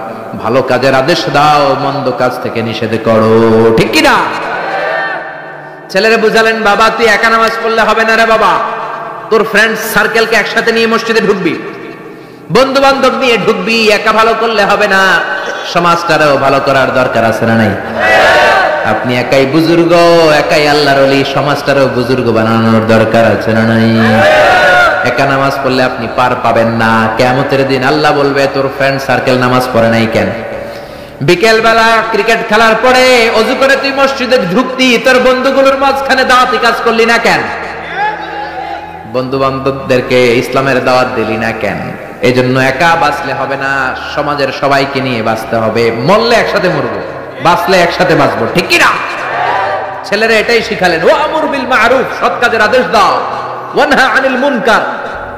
ভালো কাজের আদেশ দাও, মন্দ কাজ থেকে নিষেধ করো। ঠিক কি না? ছেলেরা বুঝালেন, বাবা তুই একা নামাজ পড়লে হবে না রে বাবা, তোর ফ্রেন্ডস সার্কেলকে একসাথে নিয়ে মসজিদে ঢুকবি, বন্ধু বান্ধব নিয়ে ঢুকবি, একা ভালো করলে হবে না, সমাজটারও ভালো করার দরকার আছে না নাই? আপনি একাই বুজুর্গ, একাই আল্লাহর ওলি, সমাজটারও বুজুর্গ বানানোর দরকার আছে না নাই? একা নামাজ পড়লে আপনি পার পাবেন না। কিয়ামতের দিন আল্লাহ বলবে তোর ফ্রেন্ড সার্কেল নামাজ পড়ে নাই কেন? বিকেল বেলা ক্রিকেট খেলার পরে অজু করে তুই মসজিদে ঢুকতি, তোর বন্ধুগুলোর মাঝখানে দাওয়াতি কাজ করলি না কেন? বন্ধু বান্ধবদেরকে ইসলামের দাওয়াত দিলি না কেন? এই জন্য একা বাঁচলে হবে না, সমাজের সবাইকে নিয়ে বাঁচতে হবে। মরলে একসাথে মরবো, বাঁচলে একসাথে বাঁচবো। ঠিক কি না? ছেলেরা এটাই শিখালেন, ওয়া আমর বিল মা'রুফ, সৎ কাজের আদেশ দাও, ওয়ানহা আনিল মুনকার,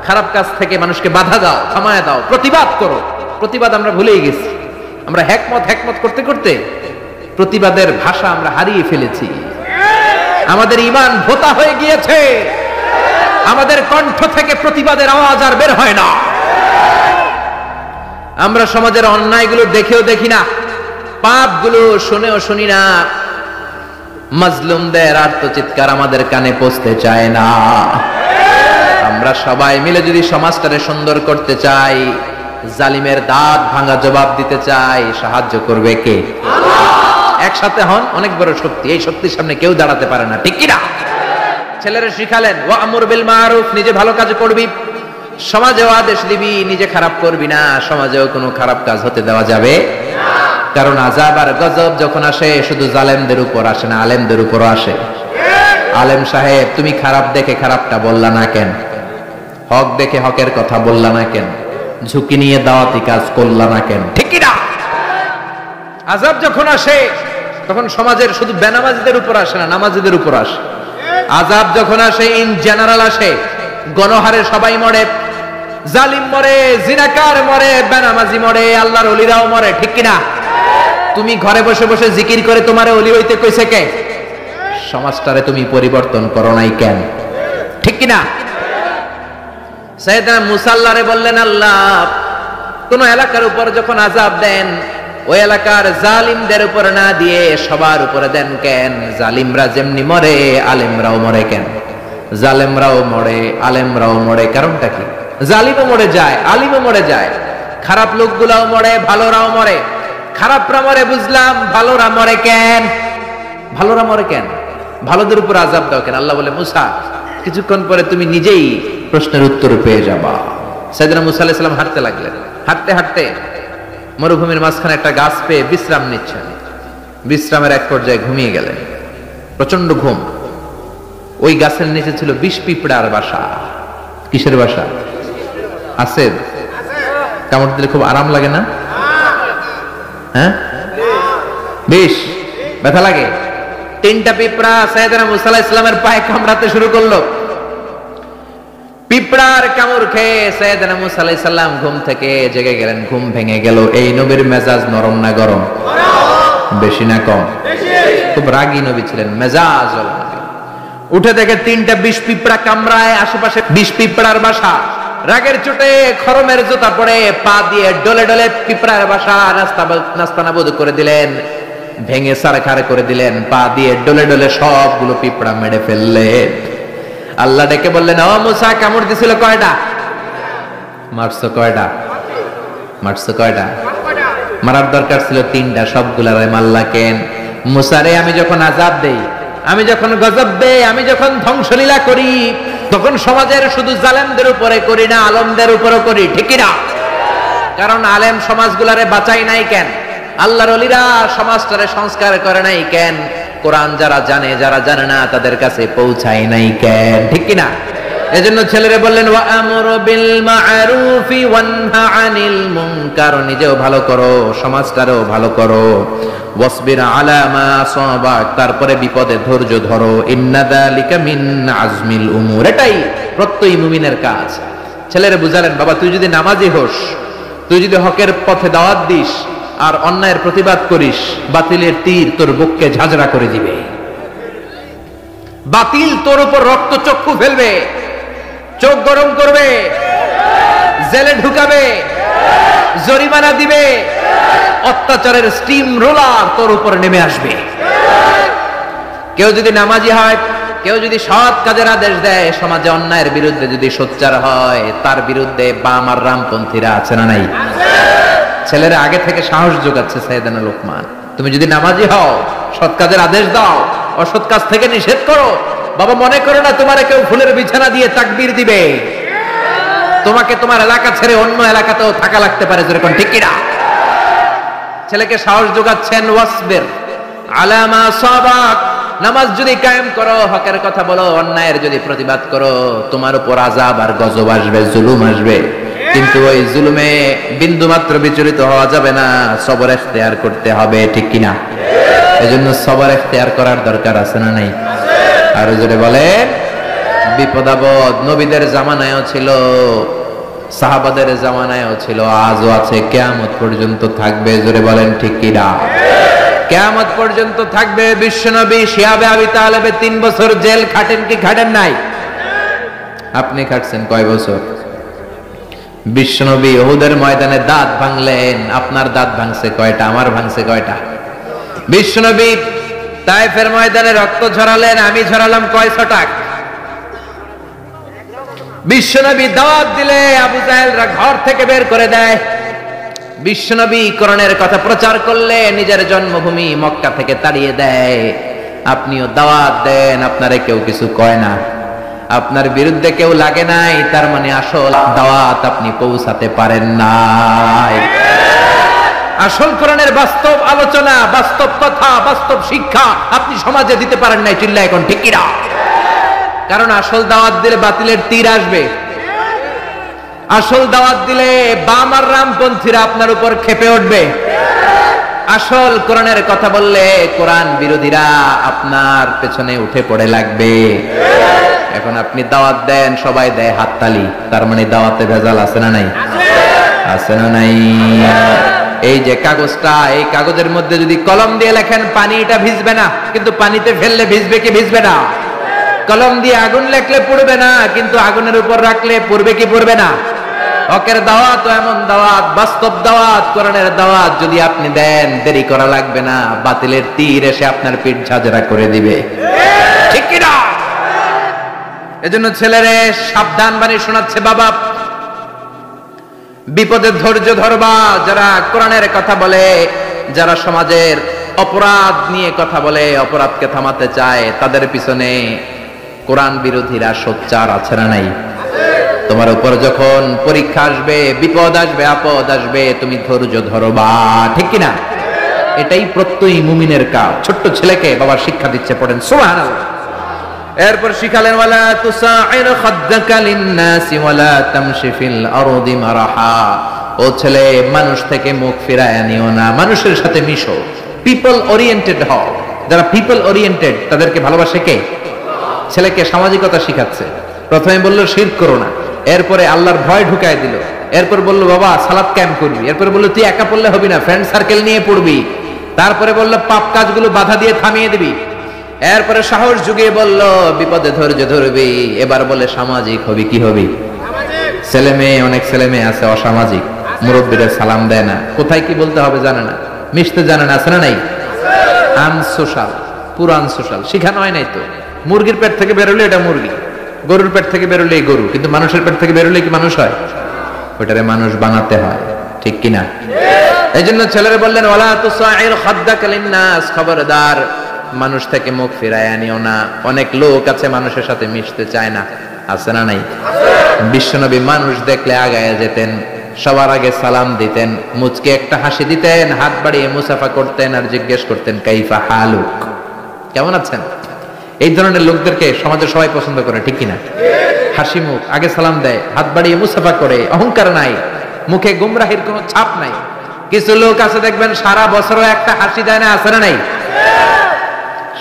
খারাপ কাজ থেকে মানুষকে বাধা দাও, থামায় দাও, প্রতিবাদ করো। প্রতিবাদ আমরা ভুলেই গেছি। আমরা হেকমত করতে করতে প্রতিবাদের ভাষা আমরা হারিয়ে ফেলেছি। আমাদের ঈমান ভোতা হয়ে গিয়েছে, আমাদের কণ্ঠ থেকে প্রতিবাদের আওয়াজ আর বের হয় না। আমরা সমাজের অন্যায়গুলো দেখেও দেখি না, পাপগুলো শুনেও শুনি না, মাজলুমদের আর্তচিৎকার আমাদের কানে পৌঁছতে চায় না। আমরা সবাই মিলে যদি সমাজটারে সুন্দর করতে চাই, জালিমের দাঁত ভাঙা জবাব দিতে চাই, সাহায্য করবে কে? একসাথে হন, অনেক বড় শক্তি, এই শক্তির সামনে কেউ দাঁড়াতে পারে না। ঠিক কি না? ছেলেরা শিখালেন, ওয়া আমর বিল মা'রুফ, নিজে ভালো কাজ করবি, সমাজেও আদেশ দিবি, নিজে খারাপ করবি না, সমাজেও কোনো খারাপ কাজ হতে দেওয়া যাবে না। কারণ আযাব আর গজব যখন আসে শুধু জালেমদের উপর আসে না, আলেমদের উপরও আসে। আলেম সাহেব, তুমি খারাপ দেখে খারাপটা বললা না কেন? হক দেখে হকের কথা বললা না কেন? ঝুঁকি নিয়ে দাওয়াতি কাজ করলা না কেন? ঠিক কি না? আযাব যখন আসে তখন সমাজের শুধু বেনামাজিদের উপর আসে না, নামাজিদের উপর আসে। আযাব যখন আসে ইন জেনারেল আসে, গণহারে সবাই মরে, জালিম মরে, জিনাকার মরে, বেনামাজি মরে, আল্লাহর ওলিরাও মরে। ঠিক কি না? তুমি ঘরে বসে বসে জিকির করে তোমারে ওলি হইতে কইছে কে? সমাজটারে তুমি পরিবর্তন করো নাই কেন? ঠিক কি না? সাইয়েদনা মুসা আল্লাহরে বললেন, আল্লাহ কোন এলাকার উপর যখন আযাব দেন, ওই এলাকার জালিমদের উপর না দিয়ে সবার উপরে দেন কেন? জালিমরা যেমনি মরে, আলেমরাও মরে কেন? জালেমরাও মরে, আলেমরাও মরে, কারণটা কি? জালিমও মরে যায়, আলিমও মরে যায়, খারাপ লোকগুলাও মরে, ভালোরাও মরে। খারাপরা মরে বুঝলাম, ভালোরা মরে কেন? ভালোরা মরে কেন? ভালোদের উপর আযাব দাও কেন? আল্লাহ বলে, মুসা কিছুক্ষণ পরে তুমি নিজেই প্রশ্নের উত্তর পেয়ে যাবা। সাইয়েদনা মুসা আলাইহিস সালাম হাঁটতে লাগলেন, হাঁটতে হাঁটতে মরুভূমির মাঝখানে একটা গাছ পেয়ে বিশ্রাম নিচ্ছেন। বিশ্রামের এক পর্যায়ে ঘুমিয়ে গেলেন, প্রচন্ড ঘুম। ওই গাছের নিচে ছিল বিষ পিঁপড়ার বাসা। কিসের বাসা? আছে, কামড় দিলে খুব আরাম লাগে না? হ্যাঁ, বিষ ব্যথা লাগে। 3টা পিঁপড়া সাইয়েদনা মুসা আলাইহিস সালামের পায়ে কামড়াতে শুরু করলো। পিঁপড়ার কামড় খেয়ে সাইয়েদনা মুসা আলাইহিস সালাম ঘুম থেকে জেগে গেলেন। ঘুম ভেঙে গেল। এই নবীর মেজাজ নরম না গরম? বেশি না কম? খুব রাগী নবী ছিলেন, মেজাজ। উঠে দেখে 3টা বিষ পিঁপড়া কামড়ায়, আশেপাশে বিষ পিঁপড়ার বাসা। রাগের চোটে খরমের জুতা পরে পা দিয়ে ডলে ডলে পিঁপড়ার বাসা নাস্তানাবুদ করে দিলেন, ভেঙে সারখার করে দিলেন। পা দিয়ে ডলে ডলে সবগুলো পিঁপড়া মেরে ফেললেন। আল্লাহ ডেকে বললেন, ও মুসা, কামড় দিছিল কয়টা? মারছো কয়টা? মারছো কয়টা? মারার দরকার ছিল 3টা, সবগুলারে মারলা কেন? মুসা রে, আমি যখন আযাব দেই, আমি যখন গজব দেই, আমি যখন ধ্বংসলীলা করি, তখন সমাজের শুধু জালেমদের উপরে করি না, আলেমদের উপরও করি। ঠিক না? কারণ আলেম সমাজগুলারে বাঁচাই নাই কেন? আল্লাহর ওলিরা সমাজটারে সংস্কার করে নাই কেন? কোরআন যারা জানে, যারা জানে না তাদের কাছে পৌঁছায় নাই কেন? ঠিক কিনা? এজন্য ছেলেরা বললেন ওয়া আমরু বিল মা'রুফি ওয়ানহা আনিল মুনকার, নিজেও ভালো করো, সমাজটারও ভালো করো। ওয়াসবির আলা মা আসাবাক, তারপরে বিপদে ধৈর্য ধরো। ইন্না যালিকা মিন আজমিল উমুর, এটাই প্রত্যয়ী মুমিনের কাজ। ছেলেরা বুঝালেন, বাবা তুই যদি নামাজি হোস, তুই যদি হকের পথে দাওয়াত দিস আর অন্যায়ের প্রতিবাদ করিস, বাতিলের তীর তোর বুককে ঝাঁঝরা করে দিবে। বাতিল তোর উপর রক্ত চক্ষু ফেলবে, চোখ গরম করবে, জেলে ঢুকাবে, জরিমানা দিবে, অত্যাচারের স্টিম রোলার তোর উপর নেমে আসবে। কেউ যদি নামাজি হয়, কেউ যদি সৎ কাজের আদেশ দেয়, সমাজে অন্যায়ের বিরুদ্ধে যদি সোচ্চার হয়, তার বিরুদ্ধে বাম আর রামপন্থীরা আছে না নাই? ছেলেরা আগে থেকে সাহস যোগাচ্ছে সাইয়েদানা লোকমান, তুমি যদি নামাজি হও, সৎ কাজের আদেশ দাও, অসৎ কাজ থেকে নিষেধ করো। বাবা মনে করো না তোমারে কেউ ফুলের বিছানা দিয়ে তাকবীর দিবে, তোমাকে তোমার এলাকা ছেড়ে অন্য এলাকাতেও থাকা লাগতে পারে, যেরকম ঠিক কিনা? ছেলেকে সাহস যোগাচ্ছেন, ওয়াসবির আলা মা সাবাক, নামাজ যদি কায়েম করো, হকের কথা বলো, অন্যায়ের যদি প্রতিবাদ করো, তোমার উপর আযাব আর গজব আসবে, জুলুম আসবে, কিন্তু ওই জুলুমে বিন্দু মাত্র বিচলিত হওয়া যাবে না, সবর ইখতিয়ার করতে হবে, ঠিক কিনা? এজন্য সবর ইখতিয়ার করার দরকার আছে না নাই? আর জোরে বলেন, বিপদাবদ নবীদের জামানায়ও ছিল, সাহাবাদের জামানায়ও ছিল, আজও আছে, কিয়ামত পর্যন্ত থাকবে। জোরে বলেন ঠিক কিনা? কিয়ামত পর্যন্ত থাকবে। বিশ্বনবী শিহাবে আবি তালেবে 3 বছর জেল খাটেন কি খাটেন নাই? আপনি খাটছেন কয় বছর? বিশ্বনবী উহুদের ময়দানে দাঁত ভাঙলেন, আপনার দাঁত ভাঙছে কয়টা? আমার ভাঙছে কয়টা? বিশ্বনবী তায়েফের ময়দানে রক্ত ঝরালেন, আমি ঝরালাম কয় ছটাক? বিশ্বনবী দাওয়াত দিলে আবু জাহেলরা ঘর থেকে বের করে দেয়। বিশ্বনবী কোরআনের কথা প্রচার করলে নিজের জন্মভূমি মক্কা থেকে তাড়িয়ে দেয়। আপনিও দাওয়াত দেন, আপনারে কেউ কিছু কয় না, আপনার বিরুদ্ধে কেউ লাগে নাই, তার মানে আসল দাওয়াত আপনি পৌঁছাতে পারেন নাই। আসল কোরআনের বাস্তব আলোচনা, বাস্তব কথা, বাস্তব শিক্ষা আপনি সমাজে দিতে পারেন নাই। চিল্লা এখন ঠিক কিনা? কারণ আসল দাওয়াত দিলে বাতিলের তীর আসবে, আসল দাওয়াত দিলে বাম আর রামপন্থীরা আপনার উপর ক্ষেপে উঠবে, আসল কোরআনের কথা বললে কোরআন বিরোধীরা আপনার পেছনে উঠে পড়ে লাগবে। এখন আপনি দাওয়াত দেন, সবাই দেয় হাততালি, তার মানে দাওয়াতে ভেজাল আছে না নাই? আছে না নাই? এই যে কাগজটা, এই কাগজের মধ্যে যদি কলম দিয়ে লেখেন পানিটা ভিজবে না, কিন্তু পানিতে ফেললে ভিজবে কি ভিজবে না? কলম দিয়ে আগুন লেখলে পুড়বে না, কিন্তু আগুনের উপর রাখলে পুড়বে কি পুড়বে না? হকের দাওয়াত এমন দাওয়াত, বাস্তব দাওয়াত, কোরআনের দাওয়াত যদি আপনি দেন, দেরি করা লাগবে না, বাতিলের তীর এসে আপনার পিঠ ঝাঁঝরা করে দিবে, ঠিক কি না? এজন্য ছেলেরে সাবধান বাণী শোনাচ্ছে বাবা, বিপদের ধৈর্য ধরবা। যারা কোরআনের কথা বলে, যারা সমাজের অপরাধ নিয়ে কথা বলে, অপরাধকে থামাতে চায়, তাদের পিছনে কোরআন বিরোধীরা সোচ্চার আছে না নাই? তোমার উপর যখন পরীক্ষা আসবে, বিপদ আসবে, আপদ আসবে, তুমি ধৈর্য ধরবা, ঠিক কিনা? এটাই প্রত্যয়ী মুমিনের কাজ। ছোট্ট ছেলেকে বাবা শিক্ষা দিচ্ছে, পড়েন সুবহানাল্লাহ। এরপর শিখালেন, ওয়ালা তুসাইর খাদ্দাকা লিন-নাসি ওয়ালা তামশি ফিল আরদি মারাহা। ও ছেলে, মানুষ থেকে মুখ ফিরায় নিও না, মানুষের সাথে মিশো, পিপল ওরিয়েন্টেড হও। যারা পিপল ওরিয়েন্টেড তাদেরকে ভালোবাসে কে? ছেলেকে সামাজিকতা শিখাচ্ছে। প্রথমে বললো শিরক করো না, এরপরে আল্লাহর ভয় ঢুকায় দিল, এরপর বললো বাবা সালাত কায়েম করবি, এরপর বললো তুই একা পড়লে হবি না, ফ্রেন্ড সার্কেল নিয়ে পড়বি, তারপরে বললো পাপ কাজগুলো বাধা দিয়ে থামিয়ে দিবি, এরপরে সাহস যুগিয়ে বললো বিপদে ধৈর্য ধরবি, এবার বলে সামাজিক হবি। কি হবি? ছেলে মেয়ে, অনেক ছেলে মেয়ে আছে অসামাজিক, মুরব্বীরা সালাম দেয় না, কোথায় কি বলতে হবে জানে না, মিশতে জানে না, আছে না নাই? আনসোশাল, পুরো আনসোশাল, শিখানো হয় নাই তো। মুরগির পেট থেকে বেরোলে এটা মুরগি, গরুর পেট থেকে বেরোলে গরু, কিন্তু মানুষের পেট থেকে বেরোলে কি মানুষ হয়? ওটারে মানুষ বানাতে হয়, ঠিক কিনা? এই জন্য ছেলেরা বললেন, ওয়ালা তুসাইর খাদ্দাকা লিন-নাস, খবরদার মানুষ থেকে মুখ ফিরায় আনিও না। অনেক লোক আছে মানুষের সাথে মিশতে চায় না, আছে না নাই? বিশ্বনবী মানুষ দেখলে আগায় যেতেন, সবার আগে সালাম দিতেন, মুচকে একটা হাসি দিতেন, হাত বাড়িয়ে মুসাফা করতেন, আর জিজ্ঞেস করতেন কাইফা হালুক, কেমন আছেন? এই ধরনের লোকদেরকে সমাজে সবাই পছন্দ করে, ঠিক কিনা? হাসি মুখ, আগে সালাম দেয়, হাত বাড়িয়ে মুসাফা করে, অহংকার নাই, মুখে গুমরাহির কোনো ছাপ নাই। কিছু লোক আছে দেখবেন সারা বছরও একটা হাসি দেয় না, আছে না নাই?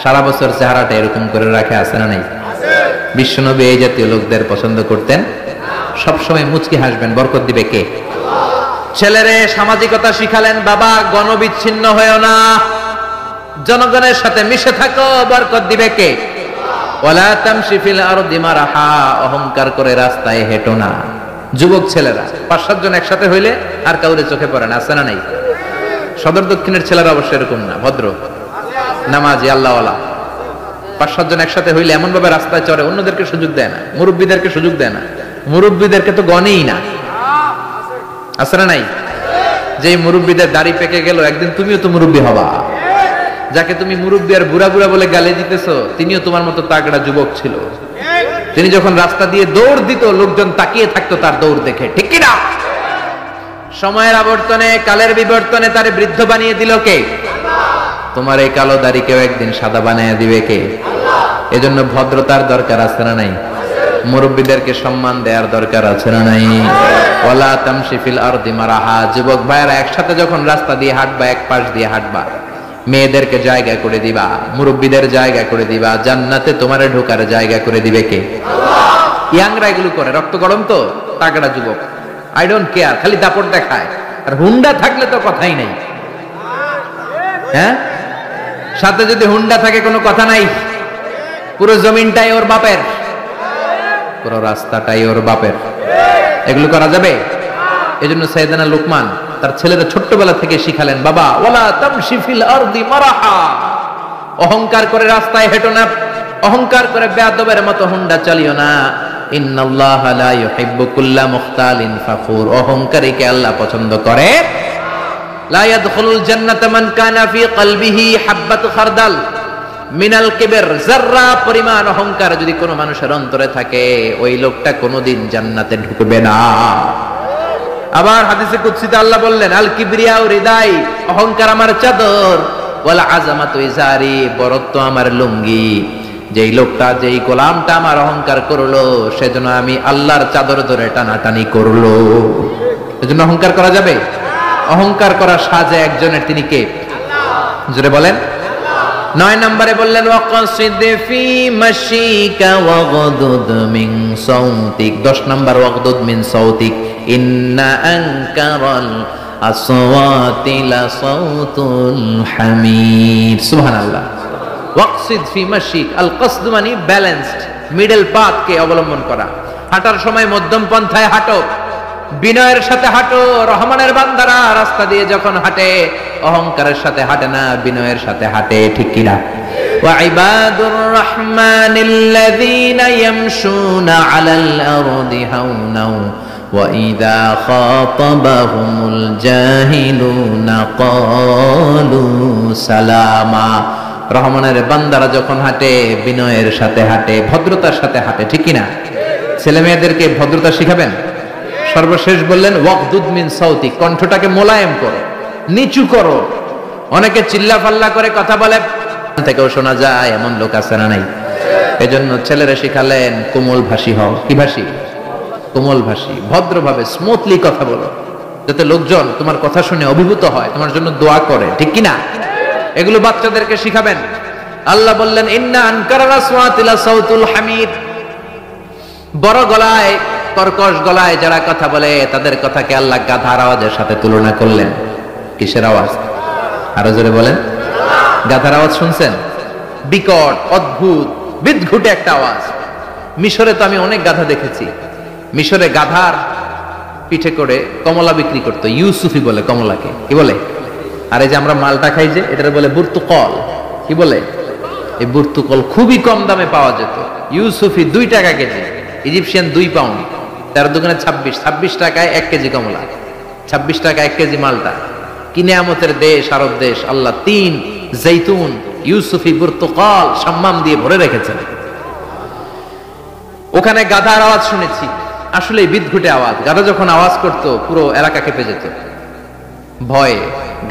সারা বছর চেহারাটা এরকম করে রাখে, আছে না নাই? বিশ্বনবী এই জাতীয় লোকদের পছন্দ করতেন। সবসময় মুচকি হাসবেন, বরকত দিবে কে? ছেলেরে সামাজিকতা শিখালেন, বাবা গণবিচ্ছিন্ন হয়েও না, জনগণের সাথে মিশে থাকো, বরকত দিবে কে? ওয়ালা তামশি ফিল আরদি মারাহা, অহংকার করে রাস্তায় হেঁটো না। যুবক ছেলেরা 5-7 জন একসাথে হইলে আর কাউরে চোখে পড়ে না, আছে না নাই? সদর দক্ষিণের ছেলেরা অবশ্য এরকম না, ভদ্র নামাজি আল্লাহওয়ালা। 5-7 জন একসাথে হইলে এমন ভাবে রাস্তায় চড়ে, অন্যদেরকে সুযোগ দেয় না, মুরব্বীদেরকে সুযোগ দেয় না। মুরব্বীদেরকে তো গনেই না, আছে না নাই? যে মুরব্বীদের দাড়ি পেকে গেল, একদিন তুমিও তো মুরব্বী হবা। যাকে তুমি মুরব্বী আর বুড়া বুড়া বলে গালে দিতেছো, তিনিও তোমার মতো তাগড়া যুবক ছিল। তিনি যখন রাস্তা দিয়ে দৌড় দিত, লোকজন তাকিয়ে থাকতো তার দৌড় দেখে, ঠিক কিনা? সময়ের আবর্তনে, কালের বিবর্তনে তারে বৃদ্ধ বানিয়ে দিল কে? তোমার এই কালো দাড়িকেও একদিন সাদা বানিয়ে দিবে কে? এজন্য ভদ্রতার দরকার আছে না নাই? মুরব্বীদেরকে সম্মান দেওয়ার দরকার আছে না নাই? ওয়ালা তামশি ফিল আরদি মারাহা, যুবক ভাইরা একসাথে যখন রাস্তা দিয়ে হাঁটবা, এক পাশ দিয়ে হাঁটবা, মেয়েদেরকে জায়গা করে দিবা, মুরব্বীদের জায়গা করে দিবা, জান্নাতে তোমারে ঢোকার জায়গা করে দিবে কে? ইয়াংরা এগুলো করে, রক্ত গরম তো, তাগড়া যুবক, আই ডোন্ট কেয়ার, খালি দাপট দেখায়। আর হুন্ডা থাকলে তো কথাই নাই। হ্যাঁ, সাথে যদি হুন্ডা থাকে কোনো কথা নাই, পুরো জমিনটাই ওর বাপের, পুরো রাস্তাটাই ওর বাপের। এগুলো করা যাবে? এজন্য সাইয়েদনা লুকমান তার ছেলেরা ছোট্টবেলা থেকে শিখালেন, বাবা ওয়ালা তামশি ফিল আরদি মারাহা, অহংকার করে রাস্তায় হেঁটো না, অহংকার করে বেয়াদবের মতো হুন্ডা চালিও না। ইন্নাল্লাহা লা ইউহিব্বু কুল্লা মুখতালিন ফাখুর, অহংকারীকে আল্লাহ পছন্দ করে। লা ইয়াদখুলুল জান্নাতা মান কানা ফি কলবিহি হাববাতু খারদাল মিনাল কিবর, যাররা পরিমাণ অহংকার যদি কোনো মানুষের অন্তরে থাকে, ওই লোকটা কোনোদিন জান্নাতে ঢুকবে না। আবার হাদিসে কুদসিতে আল্লাহ বললেন, আল কিবরিয়াউ রিদাই, অহংকার আমার চাদর, ওয়াল আযামাতু ইজারি, বরত্ব আমার লুঙ্গি। যেই লোকটা, যেই গোলামটা আমার অহংকার করলো, সেজন্য আমি আল্লাহর চাদর ধরে টানাটানি করলো। এজন্য অহংকার করা যাবে? অহংকার করা সাজে একজনের, তিনি কে? জোরে বলেন। 9 নম্বরে বললেন, ওয়াকসিদ ফি মাশিকা ওয়াগদুদ মিন সাউতিক। 10 নম্বর, ওয়াগদুদ মিন সাউতিক, ইন্না আনকারাল আসওয়াতি লা সাউতুল হামির। সুবহানাল্লাহ। ওয়াকসিদ ফি মাশিক, আল কসদ মানে ব্যালেন্সড, মিডল পাথ কে অবলম্বন করা। হাঁটার সময় মধ্যম পন্থায় হাঁটো, বিনয়ের সাথে হাঁটো। রহমানের বান্দারা রাস্তা দিয়ে যখন হাঁটে, অহংকারের সাথে হাঁটে না, বিনয়ের সাথে হাঁটে, ঠিক কিনা? ওয়া ইবাদুর রাহমানিল্লাযীনা ইয়ামশুনা আলাল আরদি হাওনাও ওয়া ইযা খাতাবাহুমুল জাহিলুনা ক্বালু সালামা। রহমানের বান্দারা যখন হাঁটে, বিনয়ের সাথে হাঁটে, ভদ্রতার সাথে হাঁটে, ঠিক কিনা? ছেলে মেয়েদেরকে ভদ্রতা শিখাবেন। সর্বশেষ বললেন, ওয়াকদুদ মিন সাউতি, কণ্ঠটাকে মোলায়েম করো, নিচু করো। অনেকে চিল্লা ফাল্লা করে কথা বলে, থেকেও শোনা যায়, এমন লোক আছে না নাই? এজন্য ছেলেরা শিখালেন, কোমল ভাষী হও। কি ভাষী? কোমল ভাষী, ভদ্রভাবে স্মুথলি কথা বলো, যাতে লোকজন তোমার কথা শুনে অভিভূত হয়, তোমার জন্য দোয়া করে, ঠিক কিনা? এগুলো বাচ্চাদেরকে শিখাবেন। আল্লাহ বললেন, ইন্না আনকারাল আসওয়াতি লা সাউতুল হামির, বড় গলায়, কর্কশ গলায় যারা কথা বলে, তাদের কথাকে আল্লাহ গাধার আওয়াজের সাথে তুলনা করলেন। কিসের আওয়াজ? আরো জোরে বলেন। গাধার আওয়াজ শুনছেন? বিকট, অদ্ভুত, বিদঘুটে একটা আওয়াজ। মিশরে তো আমি অনেক গাধা দেখেছি। মিশরে গাধার পিঠে করে কমলা বিক্রি করতো, ইউসুফি বলে কমলাকে। কি বলে? আর এই যে আমরা মালটা খাই যে, এটার বলে বুর্তুকল। কি বলে? এই বুর্তুকল খুবই কম দামে পাওয়া যেত। ইউসুফি 2 টাকা কেজি, ইজিপশিয়ান 2 পাউন্ড, তার দোকানে 26 টাকায় 1 কেজি কমলা, 26 টাকা 1 কেজি মালটা। কি নিয়ামতের দেশ আরব দেশ! আল্লাহ 3 জৈতুন, ইউসুফি, বুর্তুকল সম্মান দিয়ে ভরে রেখেছেন। ওখানে গাধার আওয়াজ শুনেছি, আসলে বিদঘুটে আওয়াজ। গাধা যখন আওয়াজ করত, পুরো এলাকা কেঁপে যেত ভয়ে।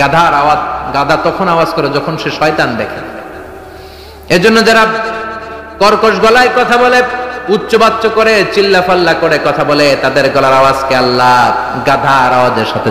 গাধার আওয়াজ, গাধা তখন আওয়াজ করে যখন সে শয়তান দেখে। এজন্য যারা কর্কশ গলায় কথা বলে, উচ্চবাচ্য করে চিল্লাফাল্লা করে কথা বলে, তাদের গলার আওয়াজকে আল্লাহ গাধার আওয়াজের সাথে